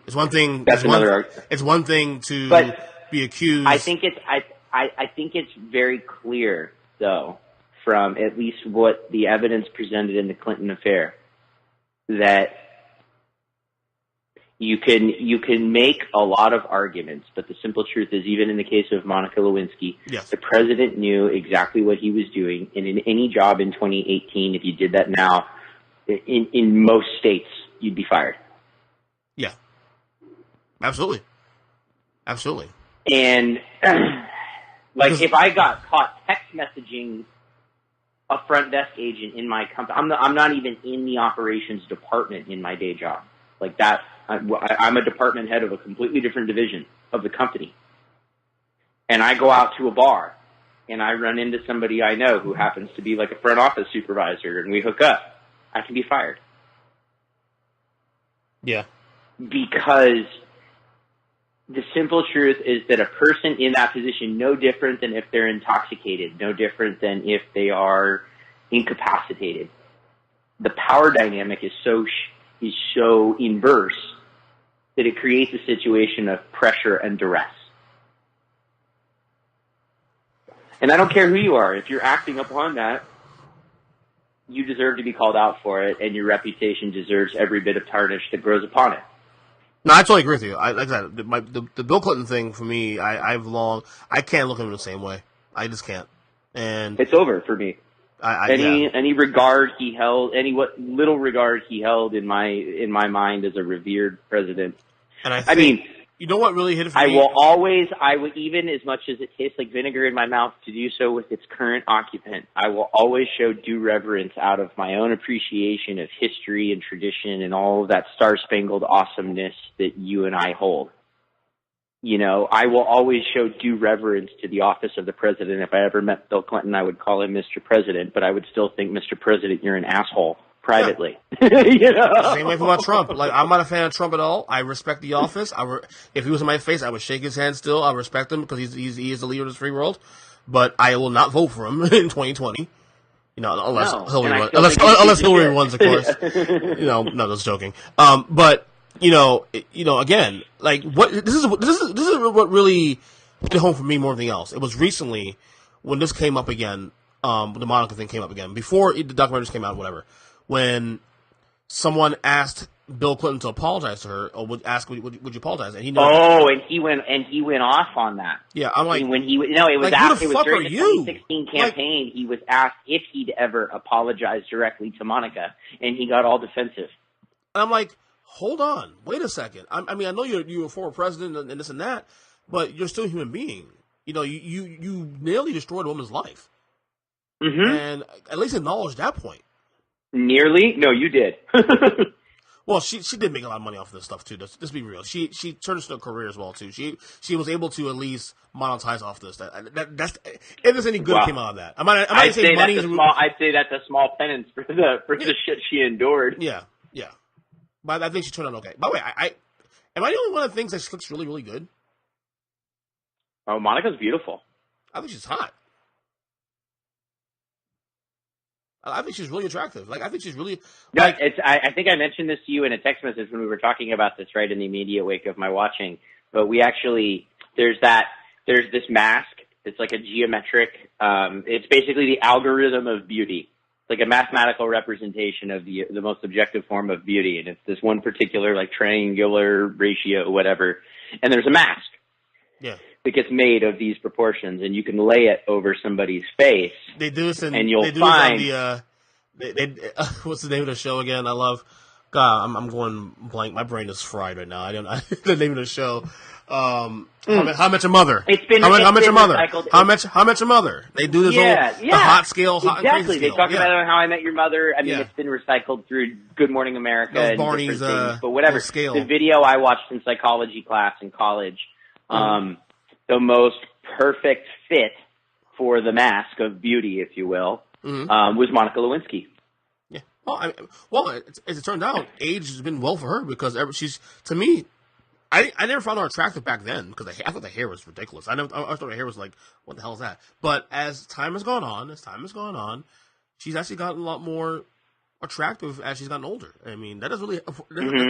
B: It's one thing. It's one thing to be accused.
C: I think it's very clear, though, from at least what the evidence presented in the Clinton affair, that You can make a lot of arguments, but the simple truth is, even in the case of Monica Lewinsky,
B: yes.
C: the president knew exactly what he was doing. And in any job in 2018, if you did that now, in most states, you'd be fired.
B: Yeah. Absolutely. Absolutely.
C: And like, if I got caught text messaging a front desk agent in my company, I'm not even in the operations department in my day job. Like that, I'm a department head of a completely different division of the company. And I go out to a bar and I run into somebody I know who happens to be like a front office supervisor, and we hook up. I can be fired.
B: Yeah.
C: Because the simple truth is that a person in that position, no different than if they're intoxicated, no different than if they are incapacitated. The power dynamic is so inverse that it creates a situation of pressure and duress. And I don't care who you are. If you're acting upon that, you deserve to be called out for it, and your reputation deserves every bit of tarnish that grows upon it.
B: No, I totally agree with you. Like I said, the Bill Clinton thing for me, I can't look at him the same way. I just can't. And
C: it's over for me.
B: Yeah.
C: Any regard he held, what little regard he held in my mind as a revered president.
B: And I mean, you know what really hit it for me?
C: I will, even as much as it tastes like vinegar in my mouth to do so with its current occupant, I will always show due reverence out of my own appreciation of history and tradition and all of that star-spangled awesomeness that you and I hold. You know, I will always show due reverence to the office of the president. If I ever met Bill Clinton, I would call him Mr. President, but I would still think, Mr. President, you're an asshole. Privately.
B: Yeah.
C: You know?
B: Same way about Trump. Like, I'm not a fan of Trump at all. I respect the office. If he was in my face, I would shake his hand still. I respect him because he is the leader of this free world. But I will not vote for him in 2020. You know, unless Hillary runs, of course. You know, no, just joking. But you know, again, like this is what really hit home for me more than anything else. It was recently when this came up again. The Monica thing came up again before the documentaries came out, whatever. When someone asked Bill Clinton to apologize to her, or would you apologize? And he
C: and he went off on that.
B: Yeah, I'm like,
C: it was during the 2016 campaign. Like, he was asked if he'd ever apologize directly to Monica, and he got all defensive.
B: And I'm like, hold on, wait a second. I mean, I know you're a former president and this and that, but you're still a human being. You know, you nearly destroyed a woman's life, and at least acknowledge that point.
C: Nearly? No, you did.
B: Well, she did make a lot of money off of this stuff too. Let's be real. She turned into a career as well too. She was able to at least monetize off this. That's if there's any good came out of that. I'd say
C: that's a small penance for the shit she endured.
B: Yeah. But I think she turned out okay. By the way, am I the only one that thinks that she looks really, really good?
C: Oh, Monica's beautiful.
B: I think she's hot. I think she's really attractive. Like, I think she's really...
C: Like, I think I mentioned this to you in a text message when we were talking about this right in the immediate wake of my watching. But we actually... There's this mask. It's like a geometric... it's basically the algorithm of beauty. It's like a mathematical representation of the most objective form of beauty. And it's this one particular, like, triangular ratio, whatever. And there's a mask.
B: Yeah.
C: That gets made of these proportions, and you can lay it over somebody's face.
B: They do this,
C: and you'll find
B: what's the name of the show again? I love. God, I'm going blank. My brain is fried right now. I don't know the name of the show. How I Met Your Mother. How Met Your Mother. How Met Your Mother. They do this the hot scale, hot and crazy scale.
C: They talk about How I Met Your Mother. I mean, it's been recycled through Good Morning America and
B: Barney's,
C: different things. But whatever.
B: Scale.
C: The video I watched in psychology class in college. The most perfect fit for the mask of beauty, if you will, was Monica Lewinsky.
B: Yeah. Well, as it turned out, age has been well for her because she's, to me, I never found her attractive back then because I thought the hair was ridiculous. I thought her hair was like, what the hell is that? But as time has gone on, she's actually gotten a lot more attractive as she's gotten older. I mean, that doesn't really,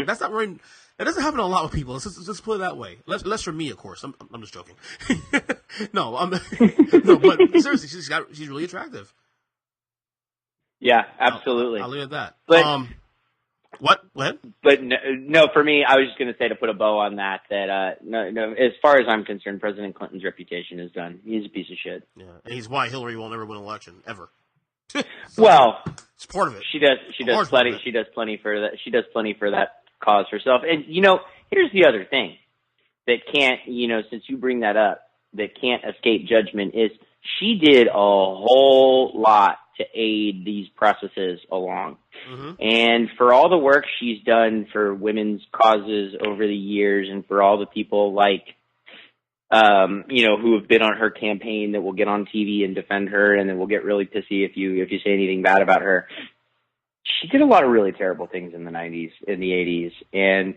B: that's not very, that doesn't happen to a lot of people. Let's just put it that way. Less for me, of course. I'm just joking. No, but seriously, she's really attractive.
C: Yeah, absolutely.
B: I'll leave it at that.
C: But
B: What? What?
C: But no, for me, I was just going to say, to put a bow on that, no, as far as I'm concerned, President Clinton's reputation is done. He's a piece of shit.
B: Yeah, and he's why Hillary will never win an election ever.
C: Well,
B: it's part of it.
C: She does plenty. She does plenty for that. She does plenty for that cause herself. And here's the other thing that can't, since you bring that up, that can't escape judgment is she did a whole lot to aid these processes along. Mm-hmm. And for all the work she's done for women's causes over the years, and for all the people like, who have been on her campaign that will get on TV and defend her, and then will get really pissy if you say anything bad about her. She did a lot of really terrible things in the 90s, in the 80s, and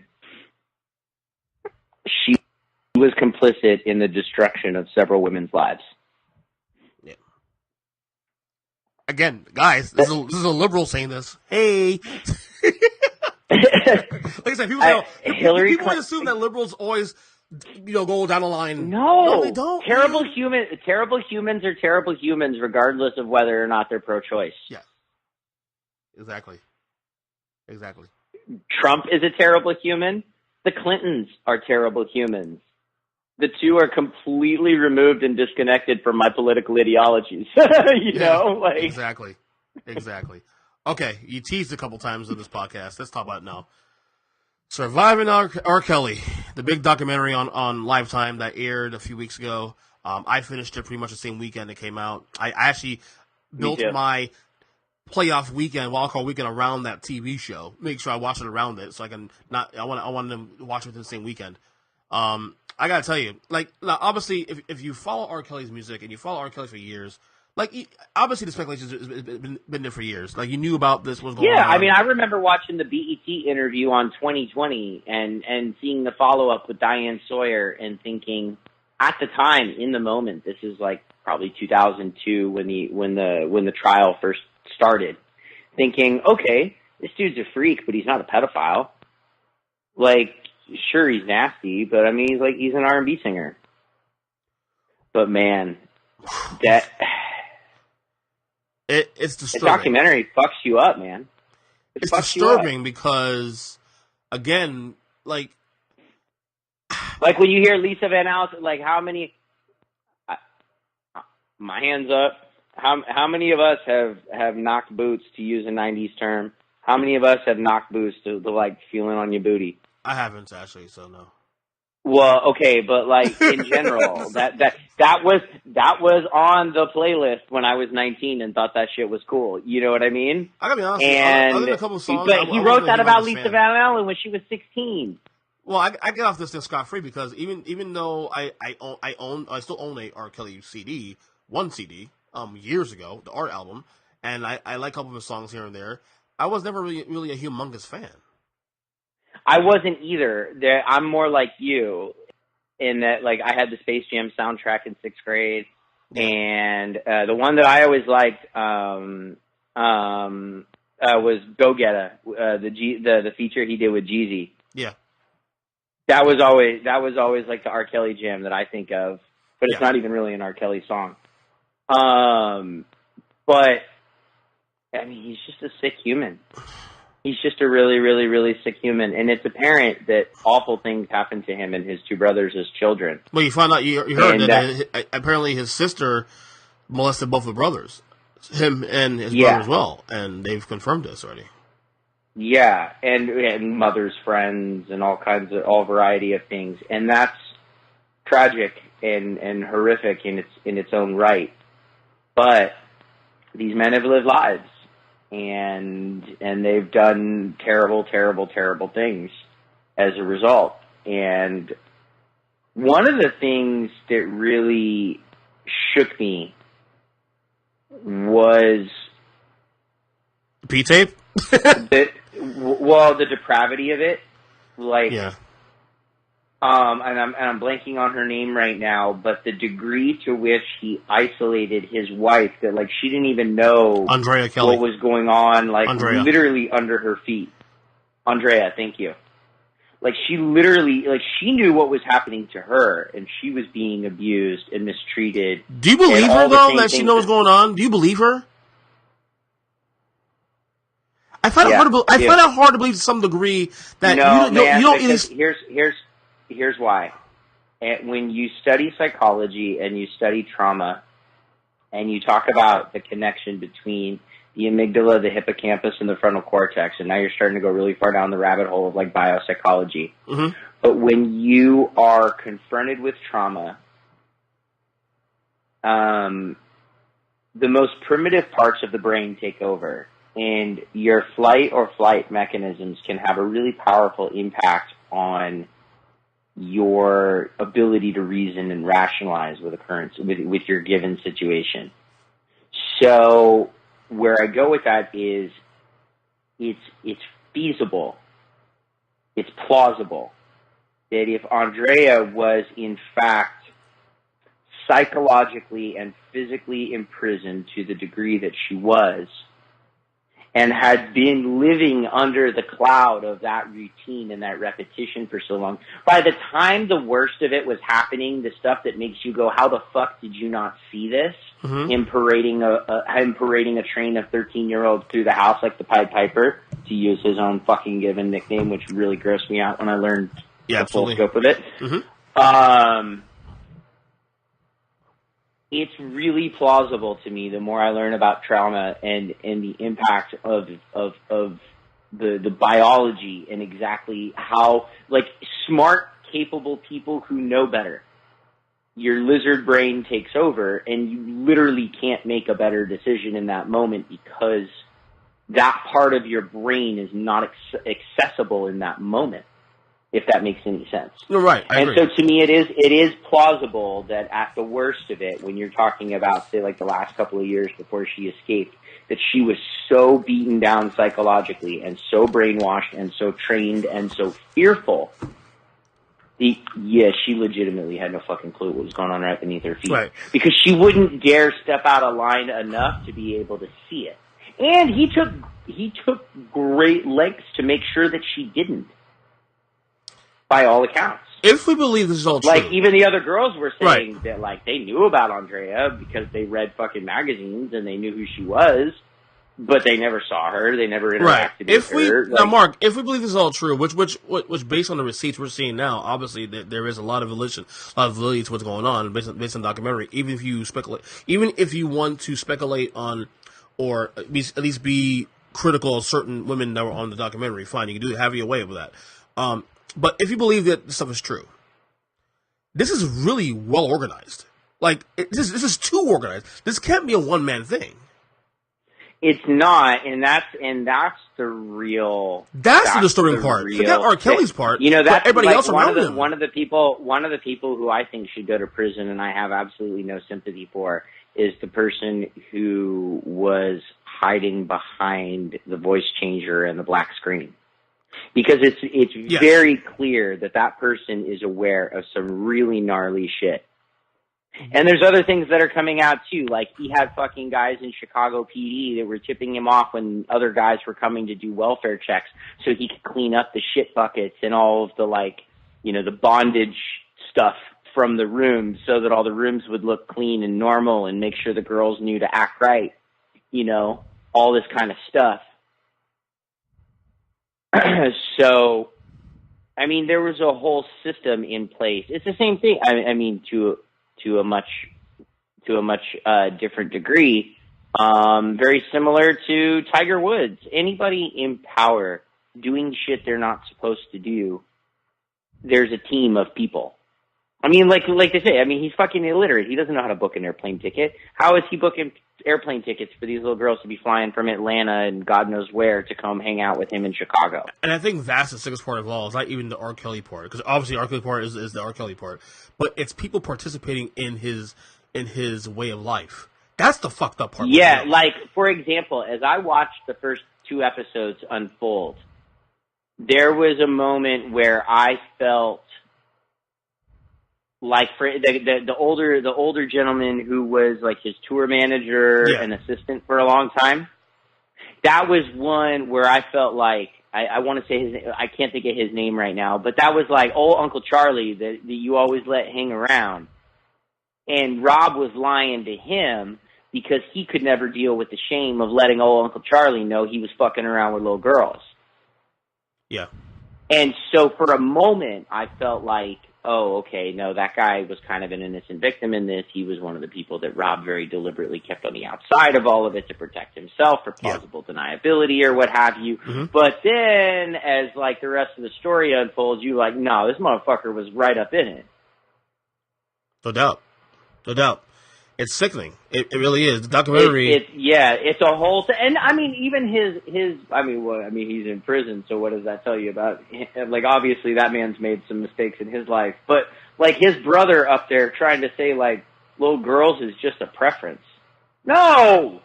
C: she was complicit in the destruction of several women's lives.
B: Yeah. Again, guys, this is a liberal saying this. Hey. Like I said, people assume that liberals always, go down the line.
C: No,
B: they don't.
C: Terrible humans are terrible humans, regardless of whether or not they're pro-choice.
B: Yeah. Exactly.
C: Trump is a terrible human. The Clintons are terrible humans. The two are completely removed and disconnected from my political ideologies.
B: Exactly. Okay, you teased a couple times in this podcast. Let's talk about it now. Surviving R. Kelly, the big documentary on Lifetime that aired a few weeks ago. I finished it pretty much the same weekend it came out. I actually built my playoff weekend, wildcard weekend, around that TV show. Make sure I watch it around it, so I can not. I want them to watch it within the same weekend. I gotta tell you, now, obviously, if you follow R. Kelly's music and you follow R. Kelly for years, obviously the speculation has been there for years. You knew about this was going on.
C: Yeah, I mean, I remember watching the BET interview on 2020 and seeing the follow up with Diane Sawyer and thinking, at the time, in the moment, this is probably 2002 when the trial first started, thinking, okay, this dude's a freak, but he's not a pedophile. Sure, he's nasty, but I mean, he's an R&B singer. But man,
B: it's disturbing.
C: The documentary fucks you up, man.
B: It's disturbing because, again, when
C: you hear Lisa Van Alstyne, how many? My hands up. How many of us have knocked boots, to use a 90s term? How many of us have knocked boots to feeling on your booty?
B: I haven't, actually, so no.
C: Well, okay, but in general, that was on the playlist when I was 19 and thought that shit was cool. You know what I mean?
B: I gotta be honest.
C: And
B: other than a couple of songs,
C: but he wrote that about Lisa Van Allen when she was 16.
B: Well, I get off this scot free because even though I still own a R. Kelly CD, one CD, years ago, the Art album, and I like a couple of his songs here and there. I was never really a humongous fan.
C: I wasn't either. I'm more like you in that, I had the Space Jam soundtrack in 6th grade, and the one that I always liked was Go Getta, the feature he did with Jeezy.
B: Yeah,
C: that was always the R. Kelly jam that I think of, but it's not even really an R. Kelly song. But I mean, he's just a sick human. He's just a really, really, really sick human, and it's apparent that awful things happened to him and his two brothers as children.
B: Well, you found out, you heard that apparently his sister molested both the brothers, him and his brother as well, and they've confirmed this already. Yeah,
C: and mother's friends and all variety of things, and that's tragic and horrific in its own right. But these men have lived lives. And they've done terrible, terrible, terrible things as a result. And one of the things that really shook me was
B: P-tape?
C: the depravity of it. And I'm blanking on her name right now, but the degree to which he isolated his wife, that she didn't even know
B: Andrea Kelly.
C: what was going on,
B: Andrea.
C: Literally under her feet. Andrea, thank you. She literally, she knew what was happening to her, and she was being abused and mistreated.
B: Do you believe her, though, that she knows what's going on? Do you believe her? I find it hard to believe to some degree that you don't really.
C: Here's why. When you study psychology and you study trauma, and you talk about the connection between the amygdala, the hippocampus, and the frontal cortex, and now you're starting to go really far down the rabbit hole of like biopsychology.
B: Mm-hmm.
C: But when you are confronted with trauma, the most primitive parts of the brain take over, and your flight or flight mechanisms can have a really powerful impact on your ability to reason and rationalize with your given situation. So where I go with that is it's feasible, it's plausible that if Andrea was in fact psychologically and physically imprisoned to the degree that she was, and had been living under the cloud of that routine and that repetition for so long, by the time the worst of it was happening, the stuff that makes you go, how the fuck did you not see this?
B: Mm-hmm.
C: Him parading a train of 13-year-olds through the house like the Pied Piper, to use his own fucking given nickname, which really grossed me out when I learned the full scope of it.
B: Mm-hmm.
C: It's really plausible to me the more I learn about trauma and the impact of the biology and exactly how, like, smart, capable people who know better, your lizard brain takes over and you literally can't make a better decision in that moment because that part of your brain is not accessible in that moment. If that makes any sense.
B: You're right. I agree.
C: So to me, it is plausible that at the worst of it, when you're talking about, say, like the last couple of years before she escaped, that she was so beaten down psychologically and so brainwashed and so trained and so fearful. She legitimately had no fucking clue what was going on right beneath her feet.
B: Right.
C: Because she wouldn't dare step out of line enough to be able to see it. And he took great lengths to make sure that she didn't. By all accounts.
B: If we believe this is all true.
C: Like, even the other girls were saying that, like, they knew about Andrea because they read fucking magazines and they knew who she was, but they never saw her. They never interacted with her.
B: Now, Mark, if we believe this is all true, which based on the receipts we're seeing now, obviously there is a lot of validity to what's going on based on the documentary. Even if you want to speculate on, or at least be critical of certain women that were on the documentary, fine, you can do have your way with that. But if you believe that this stuff is true, this is really well organized. Like, this is too organized. This can't be a one-man thing.
C: It's not, and that's the real.
B: That's the disturbing part. Forget R. Kelly's part.
C: You know, that's
B: everybody
C: like
B: else around him.
C: One of the people who I think should go to prison, and I have absolutely no sympathy for, is the person who was hiding behind the voice changer and the black screen. Because it's very clear that person is aware of some really gnarly shit. And there's other things that are coming out too, like he had fucking guys in Chicago PD that were tipping him off when other guys were coming to do welfare checks so he could clean up the shit buckets and all of the, like, you know, the bondage stuff from the rooms so that all the rooms would look clean and normal and make sure the girls knew to act right, you know, all this kind of stuff. So, I mean, there was a whole system in place. It's the same thing. I mean, to a much different degree. Very similar to Tiger Woods. Anybody in power doing shit they're not supposed to do, there's a team of people. I mean, like they say, I mean, he's fucking illiterate. He doesn't know how to book an airplane ticket. How is he booking airplane tickets for these little girls to be flying from Atlanta and God knows where to come hang out with him in Chicago?
B: And I think that's the sickest part of all. It's not even the R. Kelly part, because obviously R. Kelly part is the R. Kelly part, but it's people participating in his way of life. That's the fucked up part.
C: Yeah, like, for example, as I watched the first 2 episodes unfold, there was a moment where I felt like, for the older gentleman who was like his tour manager and assistant for a long time, that was one where I felt like, I want to say his name, I can't think of his name right now, but that was like old Uncle Charlie that you always let hang around. And Rob was lying to him, because he could never deal with the shame of letting old Uncle Charlie know he was fucking around with little girls.
B: Yeah.
C: And so for a moment, I felt like, oh, okay, no, that guy was kind of an innocent victim in this. He was one of the people that Rob very deliberately kept on the outside of all of it to protect himself for plausible deniability or what have you. Mm-hmm. But then, as like the rest of the story unfolds, you like, no, this motherfucker was right up in it.
B: No doubt. No doubt. It's sickening. It really is. The documentary.
C: It's a whole thing. And I mean, even he's in prison. So what does that tell you about him? Like, obviously that man's made some mistakes in his life, but like his brother up there trying to say like little girls is just a preference. No,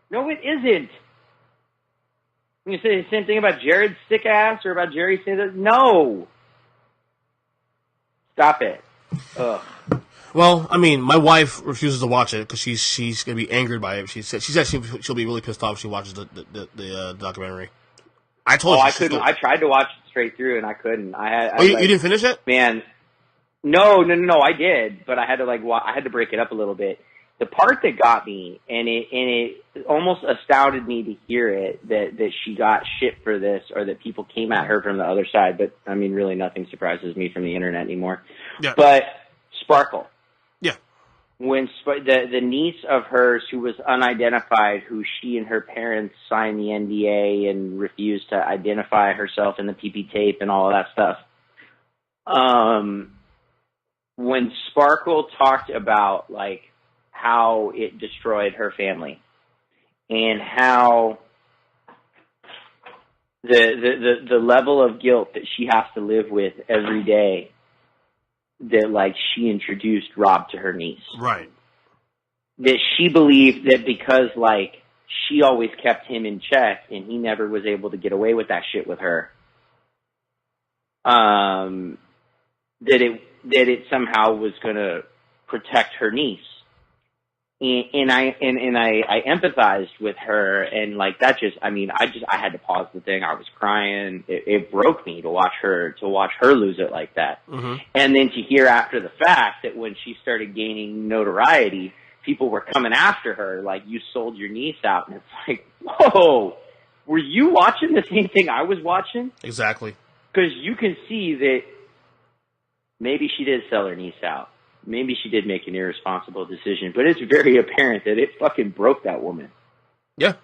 C: it isn't. You say the same thing about Jared's sick ass or about Jerry saying that. No, stop it. Ugh.
B: Well, I mean, my wife refuses to watch it because she's going to be angered by it. She said she'll be really pissed off if she watches the documentary. I told her.
C: I couldn't. I tried to watch it straight through and I couldn't.
B: You didn't finish it?
C: Man, no. I did, but I had to I had to break it up a little bit. The part that got me, and it almost astounded me to hear it that she got shit for this, or that people came at her from the other side. But I mean, really, nothing surprises me from the internet anymore.
B: Yeah.
C: But Sparkle.
B: Yeah.
C: When the niece of hers who was unidentified, who she and her parents signed the NDA and refused to identify herself in the PP tape and all of that stuff. When Sparkle talked about like how it destroyed her family and how the level of guilt that she has to live with every day, that like she introduced Rob to her niece.
B: Right.
C: That she believed that because like she always kept him in check and he never was able to get away with that shit with her, that it somehow was gonna protect her niece. And I empathized with her, and like that just, I mean, I had to pause the thing. I was crying. It broke me to watch her lose it like that.
B: Mm-hmm.
C: And then to hear after the fact that when she started gaining notoriety, people were coming after her, like, you sold your niece out. And it's like, whoa, were you watching the same thing I was watching?
B: Exactly.
C: Because you can see that maybe she did sell her niece out. Maybe she did make an irresponsible decision, but it's very apparent that it fucking broke that woman.
B: Yeah.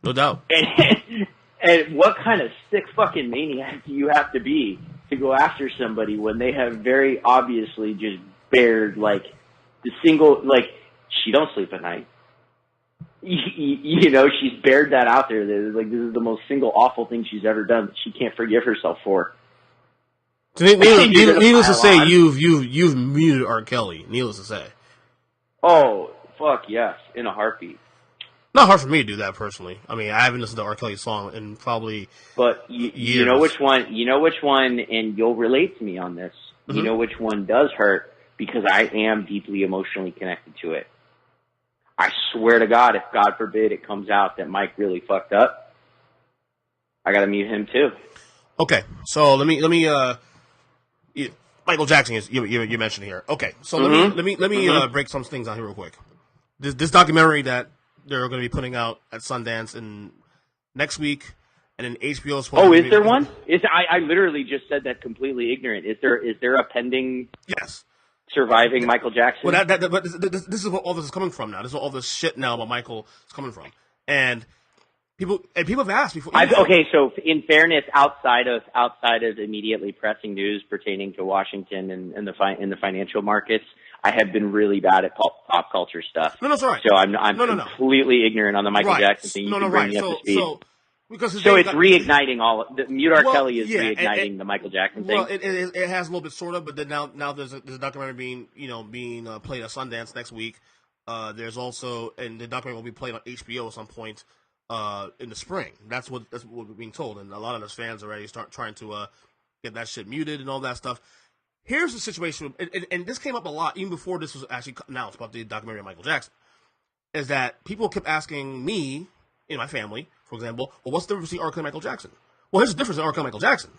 B: No doubt.
C: And what kind of sick fucking maniac do you have to be to go after somebody when they have very obviously just bared, like, the single, like, she don't sleep at night. You know, she's bared that out there. Like, this is the most single awful thing she's ever done that she can't forgive herself for.
B: Needless to say, you've muted R. Kelly. Needless to say.
C: Oh, fuck yes, in a heartbeat.
B: Not hard for me to do that personally. I mean, I haven't listened to R. Kelly's song in probably.
C: But you know which one. You know which one, and you'll relate to me on this. Mm-hmm. You know which one does hurt because I am deeply emotionally connected to it. I swear to God, if God forbid it comes out that Mike really fucked up, I gotta mute him too.
B: Okay, so let me. Michael Jackson is you mentioned here. Okay, so let me break some things down here real quick. This documentary that they're going to be putting out at Sundance in next week, and then HBO is.
C: Oh, is there one? I literally just said that completely ignorant. Is there a pending?
B: Yes.
C: Surviving Michael Jackson.
B: Well, but this is what all this is coming from now. This is what all this shit now about Michael is coming from, and. People have asked before.
C: Okay, so in fairness, outside of immediately pressing news pertaining to Washington and the financial markets, I have been really bad at pop culture stuff.
B: No, it's all right.
C: So I'm completely ignorant on the Michael Jackson thing.
B: Right.
C: So it's reigniting Mute R. Kelly is reigniting the Michael Jackson thing.
B: Well, it has a little bit sort of, but then now there's a documentary being played at Sundance next week. There's also, and the documentary will be played on HBO at some point. In the spring. That's what we're being told, and a lot of those fans already start trying to get that shit muted and all that stuff. Here's the situation, and this came up a lot even before this was actually announced about the documentary on Michael Jackson, is that people kept asking me, in my family, for example, well, what's the difference between R. Kelly and Michael Jackson? Well, here's the difference in R. Kelly and Michael Jackson.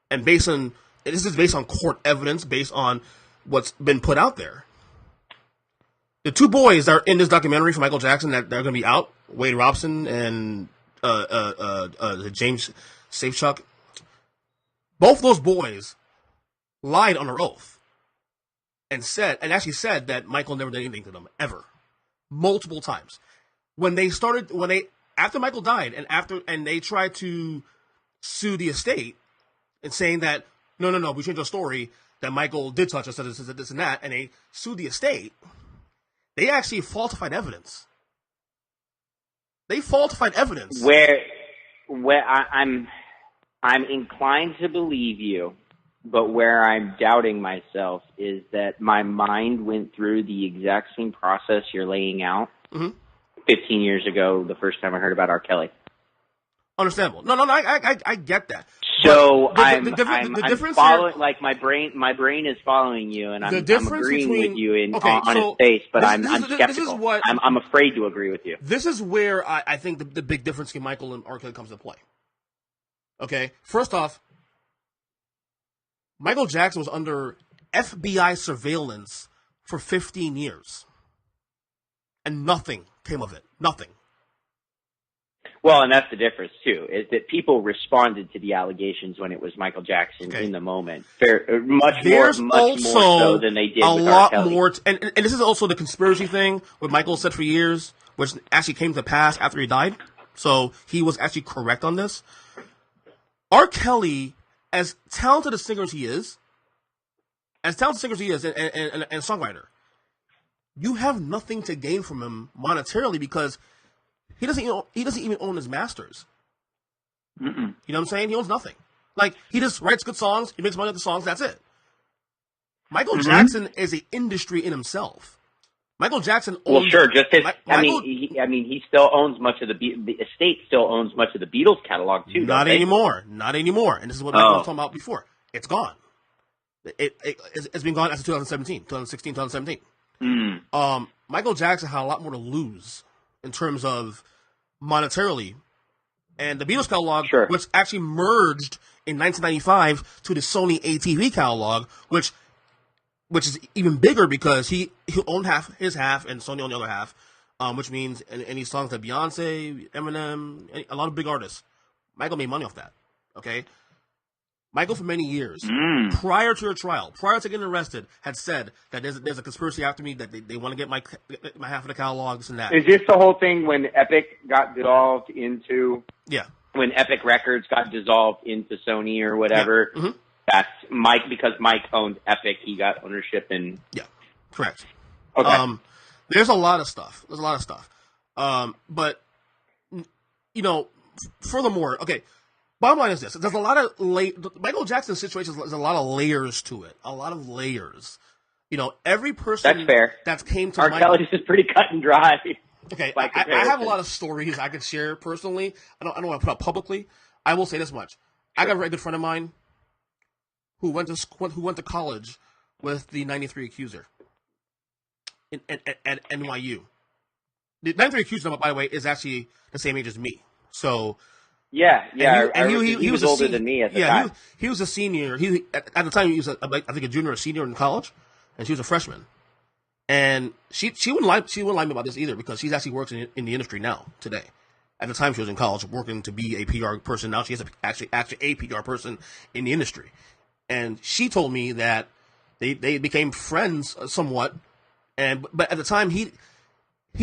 B: And this is based on court evidence, based on what's been put out there. The two boys that are in this documentary for Michael Jackson that they're going to be out, Wade Robson and James Safechuck, both those boys lied on their oath and actually said that Michael never did anything to them ever, multiple times. After Michael died and they tried to sue the estate and saying that no, we changed our story, that Michael did touch us, this and that, and they sued the estate. They actually falsified evidence.
C: Where I'm inclined to believe you, but where I'm doubting myself is that my mind went through the exact same process you're laying out 15 years ago, the first time I heard about R. Kelly.
B: Understandable. No, I get that.
C: So
B: I'm
C: following, like my brain is following you, and I'm agreeing with you on its face, but I'm skeptical. I'm afraid to agree with you.
B: This is where I think the big difference between Michael and R. Kelly comes into play. Okay, first off, Michael Jackson was under FBI surveillance for 15 years, and nothing came of it. Nothing.
C: Well, and that's the difference, too, is that people responded to the allegations when it was Michael Jackson in the moment. Much more so than they did with R. Kelly.
B: And this is also the conspiracy thing, what Michael said for years, which actually came to pass after he died. So he was actually correct on this. R. Kelly, as talented a singer as he is, and a songwriter, you have nothing to gain from him monetarily because he doesn't even own his masters. You know what I'm saying? He owns nothing. Like, he just writes good songs, he makes money off the songs, that's it. Michael Jackson is an industry in himself. Michael Jackson owns...
C: Well, sure, just his... he still owns much of the estate still owns much of the Beatles catalog, too.
B: Not anymore. And this is what Michael was talking about before. It's gone. It's been gone as of 2016, 2017. Michael Jackson had a lot more to lose in terms of monetarily. And the Beatles catalog, which actually merged in 1995 to the Sony ATV catalog, which is even bigger because he owned his half and Sony owned the other half, which means any songs that Beyonce, Eminem, a lot of big artists, Michael made money off that. Okay? Michael, for many years, prior to her trial, prior to getting arrested, had said that there's a conspiracy after me, that they want to get my half of the catalog, this and that.
D: Is this the whole thing when Epic got dissolved into...
B: Yeah.
C: When Epic Records got dissolved into Sony or whatever, that's Mike, because Mike owned Epic, he got ownership in...
B: Yeah, correct.
C: Okay.
B: There's a lot of stuff. But, furthermore, okay, bottom line is this. There's a lot of Michael Jackson's situation, there's a lot of layers to it. A lot of layers. Every person
C: that's fair.
B: That came to
C: R. Kelly's is pretty cut and dry.
B: Okay, I have a lot of stories I could share personally. I don't want to put up publicly. I will say this much. I got a very good friend of mine who went to college with the 93 accuser at NYU. The 93 accuser, by the way, is actually the same age as me. So
C: yeah.
B: He was
C: older than me at the time.
B: He was a senior. At the time he was I think a junior or senior in college, and she was a freshman. And she wouldn't lie me about this either, because she's actually works in the industry now today. At the time she was in college working to be a PR person. Now she is actually a PR person in the industry. And she told me that they became friends somewhat, but at the time he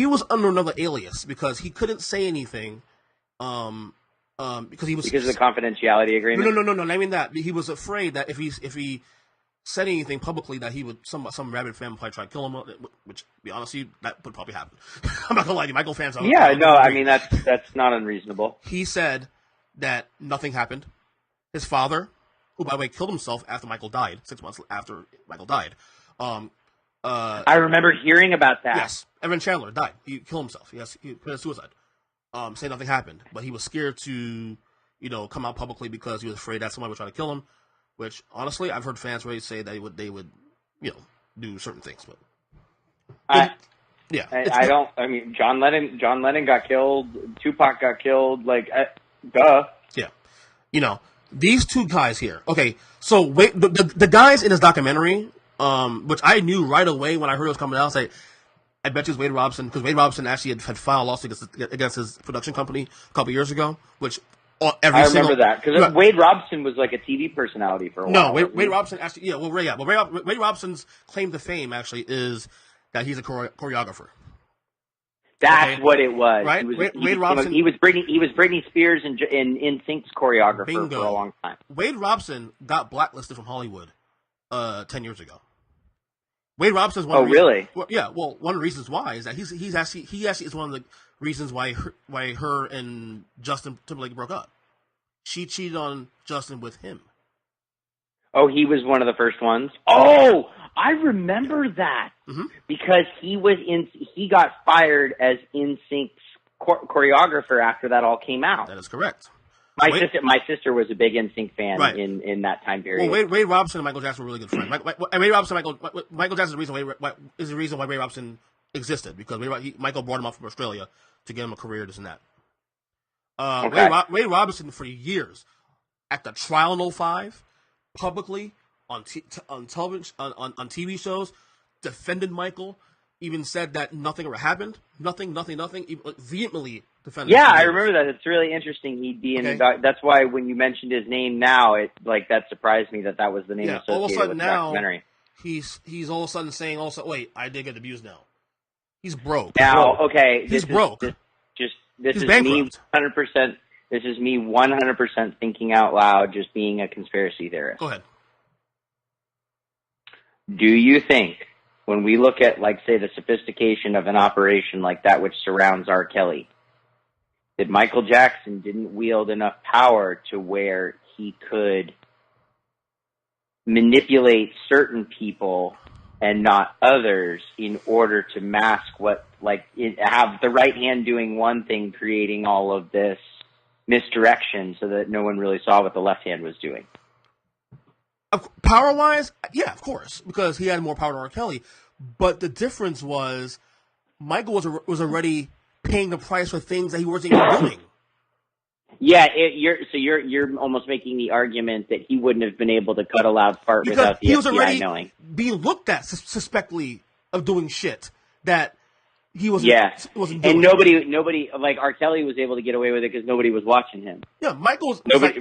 B: was under another alias because he couldn't say anything because of
C: the confidentiality agreement.
B: No. I mean that he was afraid that if he said anything publicly that he would some rabid fan would probably try to kill him, which, to be honest with you, that would probably happen. I'm not gonna lie to you, Michael fans.
C: I mean that's not unreasonable.
B: He said that nothing happened. His father, who by the way killed himself after Michael died, 6 months after Michael died.
C: I remember hearing about that.
B: Yes, Evan Chandler died. He killed himself. He committed suicide. Saying nothing happened, but he was scared to, come out publicly because he was afraid that somebody would try to kill him. Which, honestly, I've heard fans really say that they would, do certain things. But
C: John Lennon got killed. Tupac got killed. Duh.
B: Yeah. These two guys here. Okay, so the guys in this documentary, which I knew right away when I heard it was coming out, say I bet you it's Wade Robson, because Wade Robson actually had filed a lawsuit against his production company a couple years ago, which
C: I remember that, because Wade Robson was like a TV personality for a while.
B: No, Wade Robson actually, Wade Robson's claim to fame actually is that he's a choreographer.
C: That's what it was.
B: Right? Wade Robson.
C: He was Britney Spears and NSYNC's choreographer for a long time.
B: Wade Robson got blacklisted from Hollywood 10 years ago. Wade Robson is one.
C: Really?
B: Well, yeah. Well, one of the reasons why is that he actually is one of the reasons why her and Justin Timberlake broke up. She cheated on Justin with him.
C: Oh, he was one of the first ones. Oh, I remember that because he got fired as NSYNC's choreographer after that all came out.
B: That is correct.
C: My sister was a big NSYNC fan in that time period.
B: Well, Wade Robson and Michael Jackson were really good friends. Wade Robson, Michael Jackson is the reason why Wade Robson existed, because Michael brought him up from Australia to get him a career, this and that. Wade Robson for years at the trial in 2005, publicly on television, on TV shows, defended Michael. Even said that nothing ever happened. Nothing. Vehemently defended.
C: Yeah, I remember that. It's really interesting. He'd be in. That's why when you mentioned his name now, that surprised me that was the name associated
B: all of a sudden
C: with the
B: now,
C: documentary.
B: He's all of a sudden saying wait, I did get abused now. He's broke.
C: Now, okay,
B: he's broke.
C: This is
B: bankrupt.
C: me 100%. This is me 100% thinking out loud, just being a conspiracy theorist.
B: Go ahead.
C: Do you think, when we look at, say, the sophistication of an operation like that which surrounds R. Kelly, that Michael Jackson didn't wield enough power to where he could manipulate certain people and not others in order to mask have the right hand doing one thing, creating all of this misdirection so that no one really saw what the left hand was doing?
B: Power-wise, yeah, of course, because he had more power than R. Kelly. But the difference was Michael was already paying the price for things that he wasn't even doing.
C: Yeah, you're almost making the argument that he wouldn't have been able to cut a loud fart without the FBI knowing.
B: Being looked at suspectly of doing shit that he wasn't doing.
C: And nobody like R. Kelly was able to get away with it because nobody was watching him.
B: Yeah, Michael's
C: nobody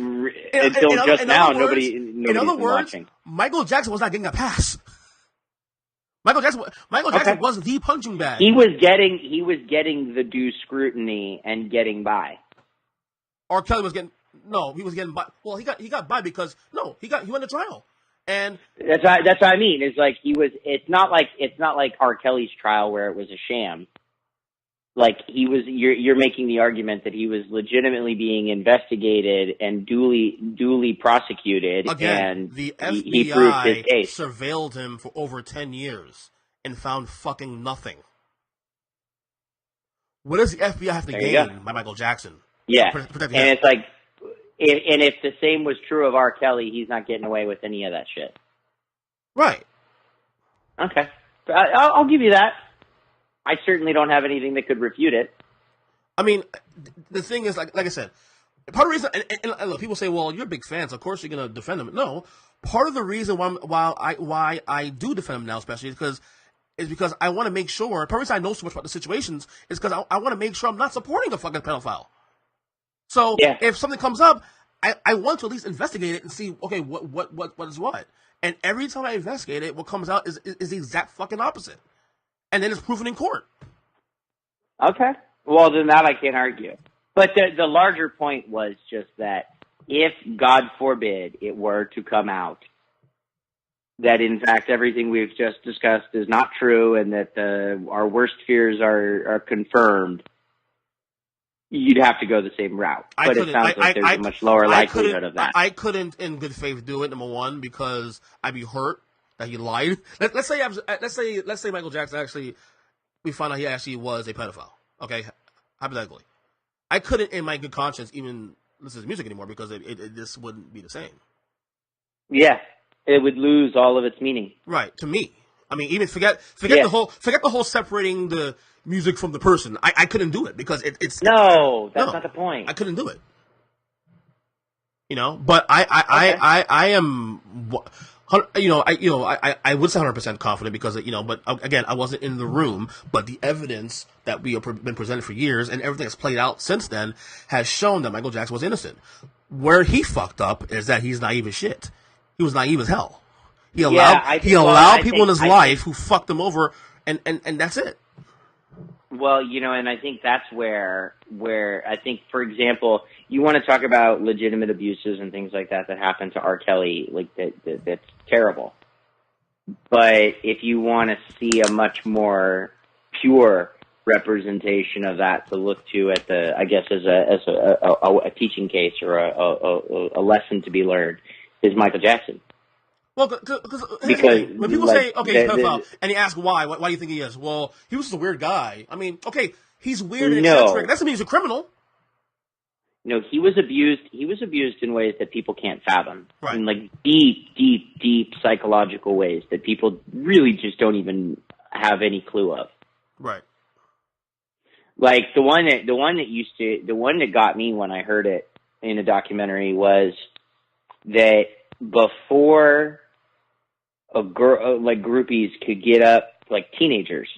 C: until just now. Nobody. In other words, watching.
B: Michael Jackson was not getting a pass. Michael Jackson was the punching bag.
C: He was getting the due scrutiny and getting by.
B: R. Kelly was getting he was getting by. Well, he got by because he went to trial, and
C: that's what I mean. It's not like R. Kelly's trial where it was a sham. You're making the argument that he was legitimately being investigated and duly prosecuted.
B: Again,
C: and
B: the FBI
C: he proved his case.
B: Surveilled him for over 10 years and found fucking nothing. What does the FBI have to gain by Michael Jackson?
C: Yeah, and it's like, and if the same was true of R. Kelly, he's not getting away with any of that shit.
B: Right.
C: Okay, I'll give you that. I certainly don't have anything that could refute it.
B: I mean, the thing is, like I said, part of the reason, and look, people say, well, you're big fans, of course you're going to defend him. No, part of the reason why I do defend him now, especially, is because I want to make sure, part of the reason I know so much about the situations is because I want to make sure I'm not supporting a fucking pedophile. So if something comes up, I want to at least investigate it and see, okay, what is what. And every time I investigate it, what comes out is the exact fucking opposite. And then it's proven in court. Okay.
C: Well, then that I can't argue. But the larger point was just that if, God forbid, it were to come out that, in fact, everything we've just discussed is not true and that our worst fears are confirmed, you'd have to go the same route. But it sounds like there's a much lower likelihood of that.
B: I couldn't, in good faith, do it, number one, because I'd be hurt that he lied. Let's say Michael Jackson we found out he actually was a pedophile. Okay, hypothetically, I couldn't, in my good conscience, even listen to music anymore because it just wouldn't be the same.
C: Yeah, it would lose all of its meaning.
B: Right, to me. I mean, even forget the whole separating the music from the person. I couldn't do it because it's
C: not the point.
B: I couldn't do it. But I am I would say 100% confident because but again, I wasn't in the room. But the evidence that we have been presented for years and everything that's played out since then has shown that Michael Jackson was innocent. Where he fucked up is that he's naive as shit. He was naive as hell. He allowed people in his life who fucked him over, and that's it.
C: Well, and I think that's where I think, for example, you want to talk about legitimate abuses and things like that happened to R. Kelly, like that's terrible. But if you want to see a much more pure representation of that to look to at the, I guess, as a teaching case or a lesson to be learned, is Michael Jackson.
B: Well, because when people say, okay, he's pedophile, and you ask why do you think he is? Well, he was just a weird guy. I mean, okay, he's weird and eccentric. That doesn't mean he's a criminal.
C: No, he was abused. He was abused in ways that people can't fathom.
B: Right.
C: In like deep psychological ways that people really just don't even have any clue of.
B: Right.
C: Like the one that got me when I heard it in a documentary was that before a girl, like groupies could get up, like teenagers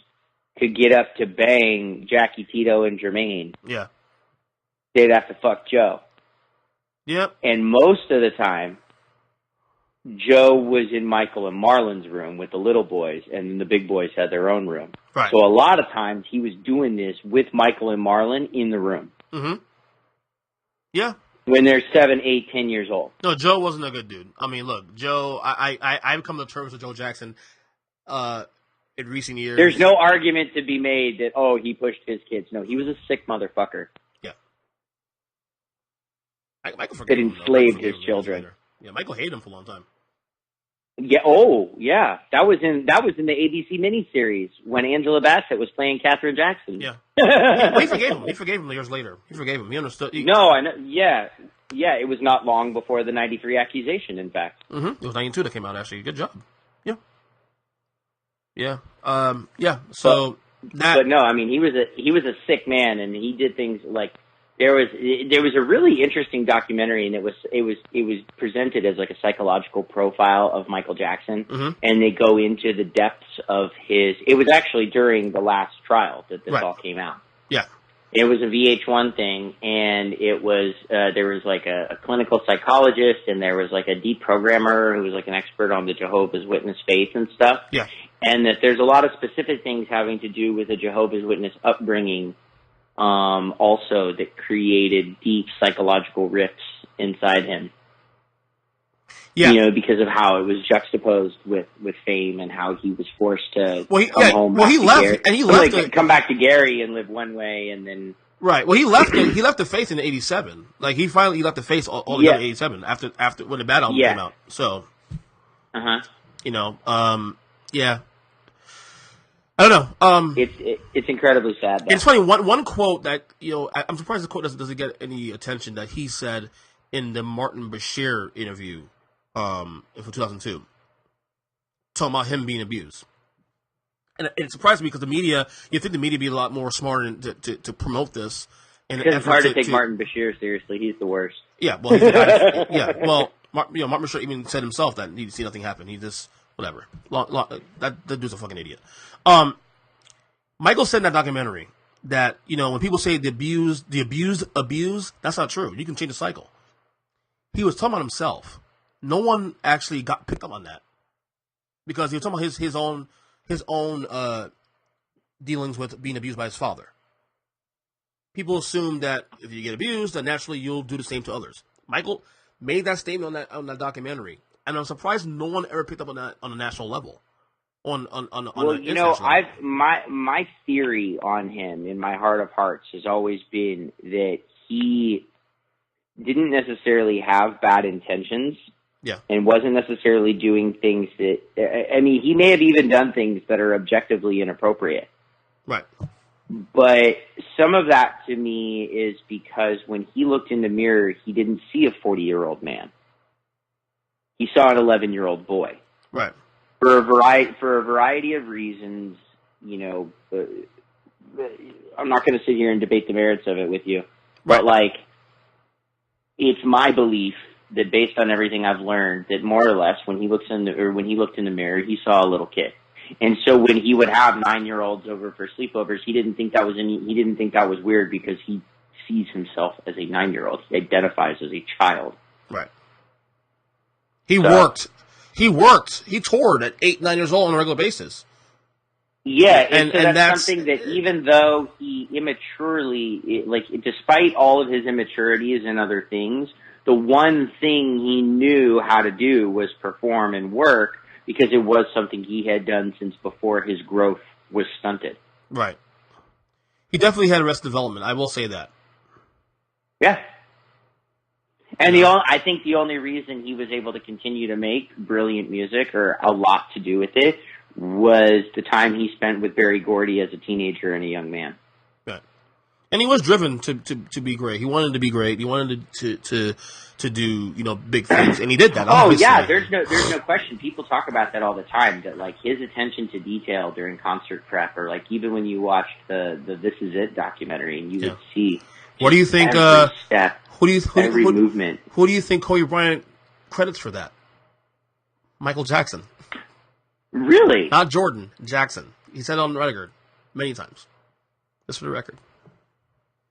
C: could get up to bang Jackie, Tito, and Jermaine.
B: Yeah.
C: They'd have to fuck Joe.
B: Yep.
C: And most of the time, Joe was in Michael and Marlon's room with the little boys, and then the big boys had their own room.
B: Right.
C: So a lot of times he was doing this with Michael and Marlon in the room.
B: Mm-hmm. Yeah.
C: When they're 7, 8, 10 years old.
B: No, Joe wasn't a good dude. I mean, look, Joe, I've come to terms with Joe Jackson in recent years.
C: There's no argument to be made that, he pushed his kids. No, he was a sick motherfucker.
B: Yeah. Michael
C: that enslaved his children.
B: Yeah, Michael hated him for a long time.
C: Yeah. Yeah. That was in the ABC miniseries when Angela Bassett was playing Katherine Jackson.
B: Yeah. He forgave him. He forgave him years later. He forgave him. He understood.
C: No, I know. Yeah. Yeah. It was not long before the '93 accusation. In fact.
B: Mm-hmm. It was '92 that came out. Actually, good job. Yeah. Yeah. Yeah. So
C: but no, I mean, he was a sick man, and he did things like. There was a really interesting documentary, and it was presented as like a psychological profile of Michael Jackson,
B: mm-hmm.
C: and they go into the depths of his. It was actually during the last trial that this all came out.
B: Yeah,
C: it was a VH1 thing, and it was there was like a clinical psychologist, and there was like a deprogrammer who was like an expert on the Jehovah's Witness faith and stuff.
B: Yeah,
C: and that there's a lot of specific things having to do with the Jehovah's Witness upbringing. Also that created deep psychological rifts inside him.
B: Yeah.
C: Because of how it was juxtaposed with fame and how he was forced to come home.
B: Well, he left
C: come back to Gary and live one way and then.
B: Right. Well, he left the faith in '87. Like he finally left the faith all in '87 after when the Bad album came out. So. Yeah. I don't know.
C: It's incredibly sad.
B: It's funny. One quote that I'm surprised the quote doesn't get any attention that he said in the Martin Bashir interview, from 2002, talking about him being abused. And it surprised me because the media, you think the media would be a lot more smart to promote this.
C: Because it's hard to take Martin Bashir seriously. He's the worst.
B: Yeah. Well, he's the guy. Yeah. Well, Martin Bashir even said himself that he see nothing happen. He just whatever. That dude's a fucking idiot. Michael said in that documentary that, when people say the abused abuse, that's not true. You can change the cycle. He was talking about himself. No one actually got picked up on that because he was talking about his own dealings with being abused by his father. People assume that if you get abused, then naturally you'll do the same to others. Michael made that statement on that documentary, and I'm surprised no one ever picked up on that on a national level.
C: My theory on him in my heart of hearts has always been that he didn't necessarily have bad intentions.
B: Yeah.
C: And wasn't necessarily doing things that, he may have even done things that are objectively inappropriate.
B: Right.
C: But some of that to me is because when he looked in the mirror, he didn't see a 40-year-old man. He saw an 11-year-old boy.
B: Right.
C: For a variety of reasons, I'm not going to sit here and debate the merits of it with you, but it's my belief that based on everything I've learned, that more or less when he looked in the mirror, he saw a little kid. And so when he would have 9-year-olds over for sleepovers, he didn't think that was weird because he sees himself as a 9-year-old. He identifies as a child.
B: Right. He worked. He toured at 8, 9 years old on a regular basis.
C: Yeah, and that's something that even though he immaturely, despite all of his immaturities and other things, the one thing he knew how to do was perform and work because it was something he had done since before his growth was stunted.
B: Right. He definitely had arrested development. I will say that.
C: Yeah. And I think the only reason he was able to continue to make brilliant music, or a lot to do with it, was the time he spent with Berry Gordy as a teenager and a young man.
B: Right. And he was driven to be great. He wanted to be great. He wanted to do, big things, and he did that. Obviously.
C: Yeah, there's no question. People talk about that all the time, that like his attention to detail during concert prep, or like even when you watched the This Is It documentary and you would see
B: what do you think
C: every step, every
B: movement. Who do you think Kobe Bryant credits for that? Michael Jackson.
C: Really?
B: Not Jordan, Jackson. He said it on the record many times. Just for the record.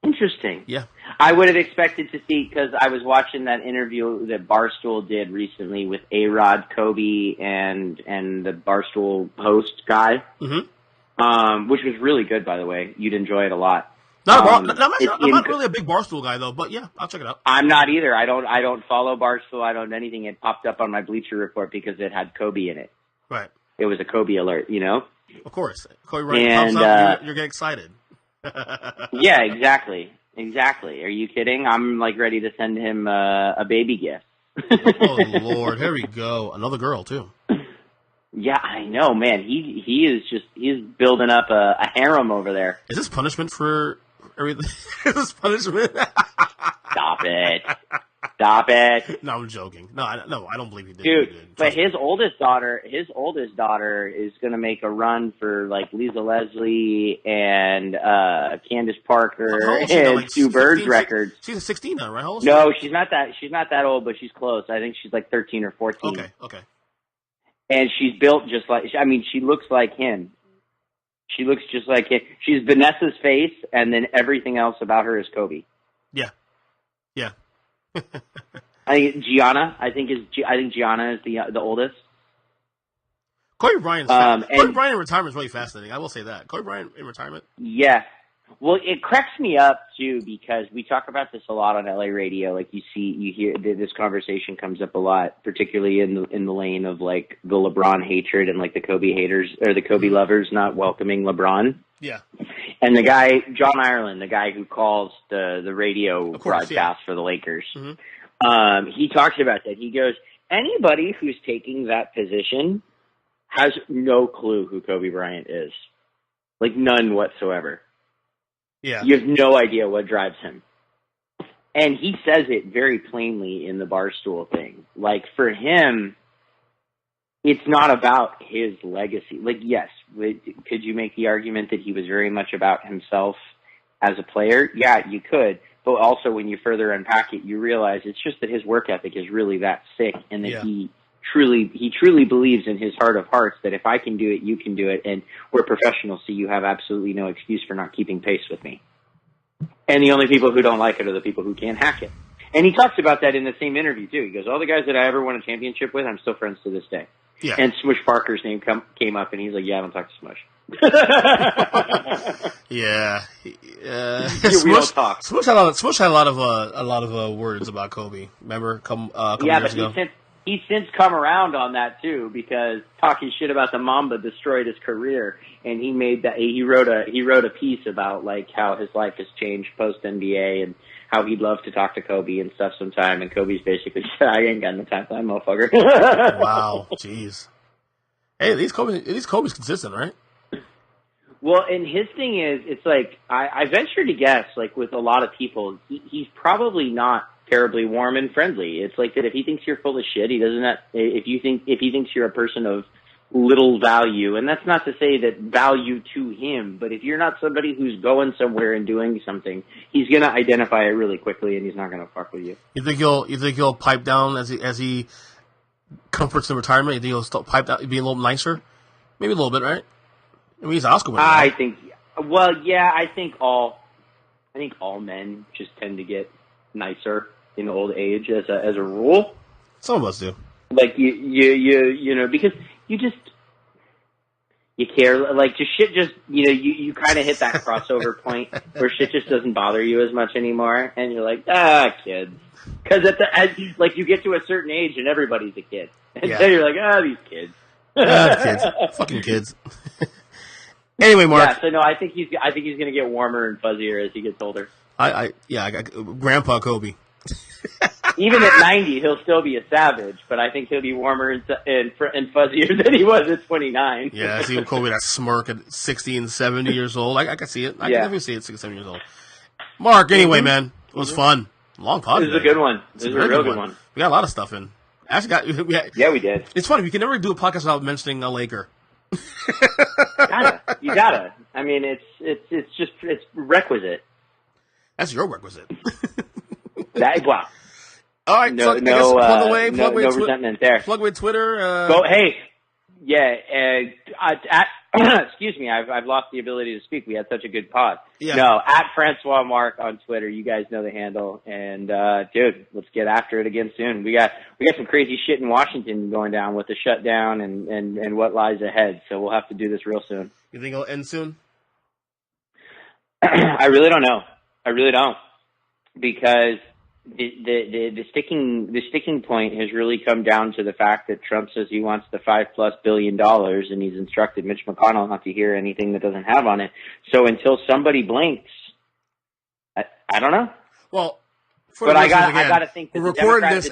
C: Interesting.
B: Yeah.
C: I would have expected to see, because I was watching that interview that Barstool did recently with A-Rod, Kobe, and the Barstool host guy, which was really good, by the way. You'd enjoy it a lot.
B: I'm not really a big Barstool guy, though, but yeah, I'll check it out.
C: I'm not either. I don't follow Barstool. I don't anything. It popped up on my Bleacher Report because it had Kobe in it.
B: Right.
C: It was a Kobe alert,
B: Of course. Kobe Bryant pops up, you're getting excited.
C: Yeah, exactly. Are you kidding? I'm like ready to send him a baby gift.
B: Oh Lord, here we go. Another girl too.
C: Yeah, I know, man. He's building up a harem over there.
B: Is this punishment for everything? Is this punishment?
C: Stop it.
B: No, I'm joking. No, I don't believe he did.
C: Dude, but his oldest daughter is going to make a run for like Lisa Leslie and Candace Parker and Sue Bird's records.
B: She's 16 now, right? How old is
C: no, she's not that old, but she's close. I think she's like 13 or 14.
B: Okay.
C: And she's built just like, she looks like him. She looks just like him. She's Vanessa's face, and then everything else about her is Kobe.
B: Yeah.
C: I think Gianna. I think Gianna is the oldest.
B: Kobe Bryant in retirement is really fascinating. I will say that. Kobe Bryant in retirement.
C: Yeah. Well, it cracks me up too, because we talk about this a lot on LA radio. Like you hear this conversation comes up a lot, particularly in the lane of like the LeBron hatred and like the Kobe haters or the Kobe lovers not welcoming LeBron.
B: Yeah.
C: And the guy, John Ireland, the guy who calls the radio broadcast for the Lakers, he talks about that. He goes, anybody who's taking that position has no clue who Kobe Bryant is. Like none whatsoever.
B: Yeah.
C: You have no idea what drives him. And he says it very plainly in the Barstool thing. Like, for him, it's not about his legacy. Like, yes, could you make the argument that he was very much about himself as a player? Yeah, you could. But also, when you further unpack it, you realize it's just that his work ethic is really that sick, and that he truly believes in his heart of hearts that if I can do it, you can do it, and we're professionals, so you have absolutely no excuse for not keeping pace with me. And the only people who don't like it are the people who can't hack it. And he talks about that in the same interview, too. He goes, all the guys that I ever won a championship with, I'm still friends to this day.
B: Yeah.
C: And Smush Parker's name came up, and he's like, yeah, I don't talk to Smush.
B: Yeah.
C: We don't talk.
B: Smush had a lot of words about Kobe. Remember, couple years ago?
C: He's since come around on that too, because talking shit about the Mamba destroyed his career, and he wrote a piece about like how his life has changed post NBA and how he'd love to talk to Kobe and stuff sometime, and Kobe's basically said, I ain't got no time for that motherfucker.
B: Wow, jeez. Hey, at least Kobe's consistent, right?
C: Well, and his thing is, it's like I venture to guess, like with a lot of people, he's probably not terribly warm and friendly. It's like that if he thinks you're full of shit, he thinks you're a person of little value. And that's not to say that value to him, but if you're not somebody who's going somewhere and doing something, he's going to identify it really quickly, and he's not going to fuck with you.
B: You think he'll pipe down as he comforts in retirement? You think he'll still pipe down, be a little nicer? Maybe a little bit, right? I mean, he's an Oscar winner.
C: I think all men just tend to get nicer in old age as a rule.
B: Some of us do.
C: Like you know, because you care, like you kind of hit that crossover point where shit just doesn't bother you as much anymore, and you're like, kids, because like you get to a certain age and everybody's a kid, and so you're like, these kids,
B: kids, fucking kids. Anyway, Mark.
C: Yeah, so no, I think he's gonna get warmer and fuzzier as he gets older.
B: I got Grandpa Kobe.
C: Even at 90, he'll still be a savage, but I think he'll be warmer and fuzzier than he was at 29.
B: Yeah, I see Kobe that smirk at 60 and 70 years old. I can see it. I can definitely see it 67 years old. Mark, anyway, man, it was fun. Long podcast.
C: This is a good one. This is a real good one.
B: We got a lot of stuff in. Actually,
C: we did.
B: It's funny. We can never do a podcast without mentioning a Laker.
C: You gotta. I mean, it's requisite.
B: That's your requisite.
C: Wow.
B: All right,
C: no resentment there.
B: Plug away Twitter.
C: Hey, yeah. Excuse me, I've lost the ability to speak. We had such a good pod.
B: Yeah.
C: No, at Francois Marc on Twitter. You guys know the handle. And dude, let's get after it again soon. We got some crazy shit in Washington going down with the shutdown and what lies ahead. So we'll have to do this real soon.
B: You think it'll end soon?
C: I really don't know. I really don't, because the sticking point has really come down to the fact that Trump says he wants the $5+ billion, and he's instructed Mitch McConnell not to hear anything that doesn't have on it. So until somebody blinks, I don't know.
B: Well,
C: but I got to think that the Democrats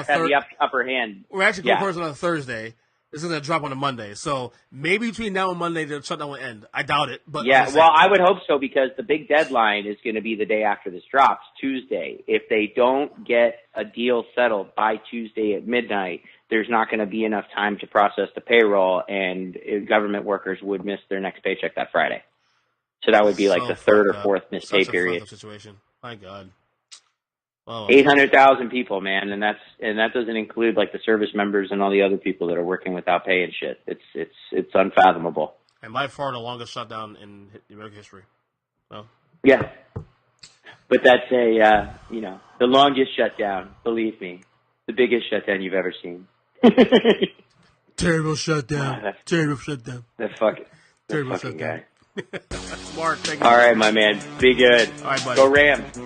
C: have the upper hand.
B: We're actually recording on a Thursday. This is going to drop on a Monday. So maybe between now and Monday, the shutdown will end. I doubt it. But
C: yeah, well, I would hope so, because the big deadline is going to be the day after this drops, Tuesday. If they don't get a deal settled by Tuesday at midnight, there's not going to be enough time to process the payroll, and government workers would miss their next paycheck that Friday. So that would be like the third or fourth missed pay period.
B: Situation. My God. Oh.
C: 800,000 people, man, and that doesn't include like the service members and all the other people that are working without pay and shit. It's unfathomable.
B: And by far the longest shutdown in American history. Well.
C: Yeah, but that's the longest shutdown. Believe me, the biggest shutdown you've ever seen.
B: Terrible shutdown. Terrible shutdown.
C: That fucking
B: shutdown.
C: guy.
B: Mark, thank you.
C: All right, my man. Be good.
B: All right, buddy.
C: Go Rams.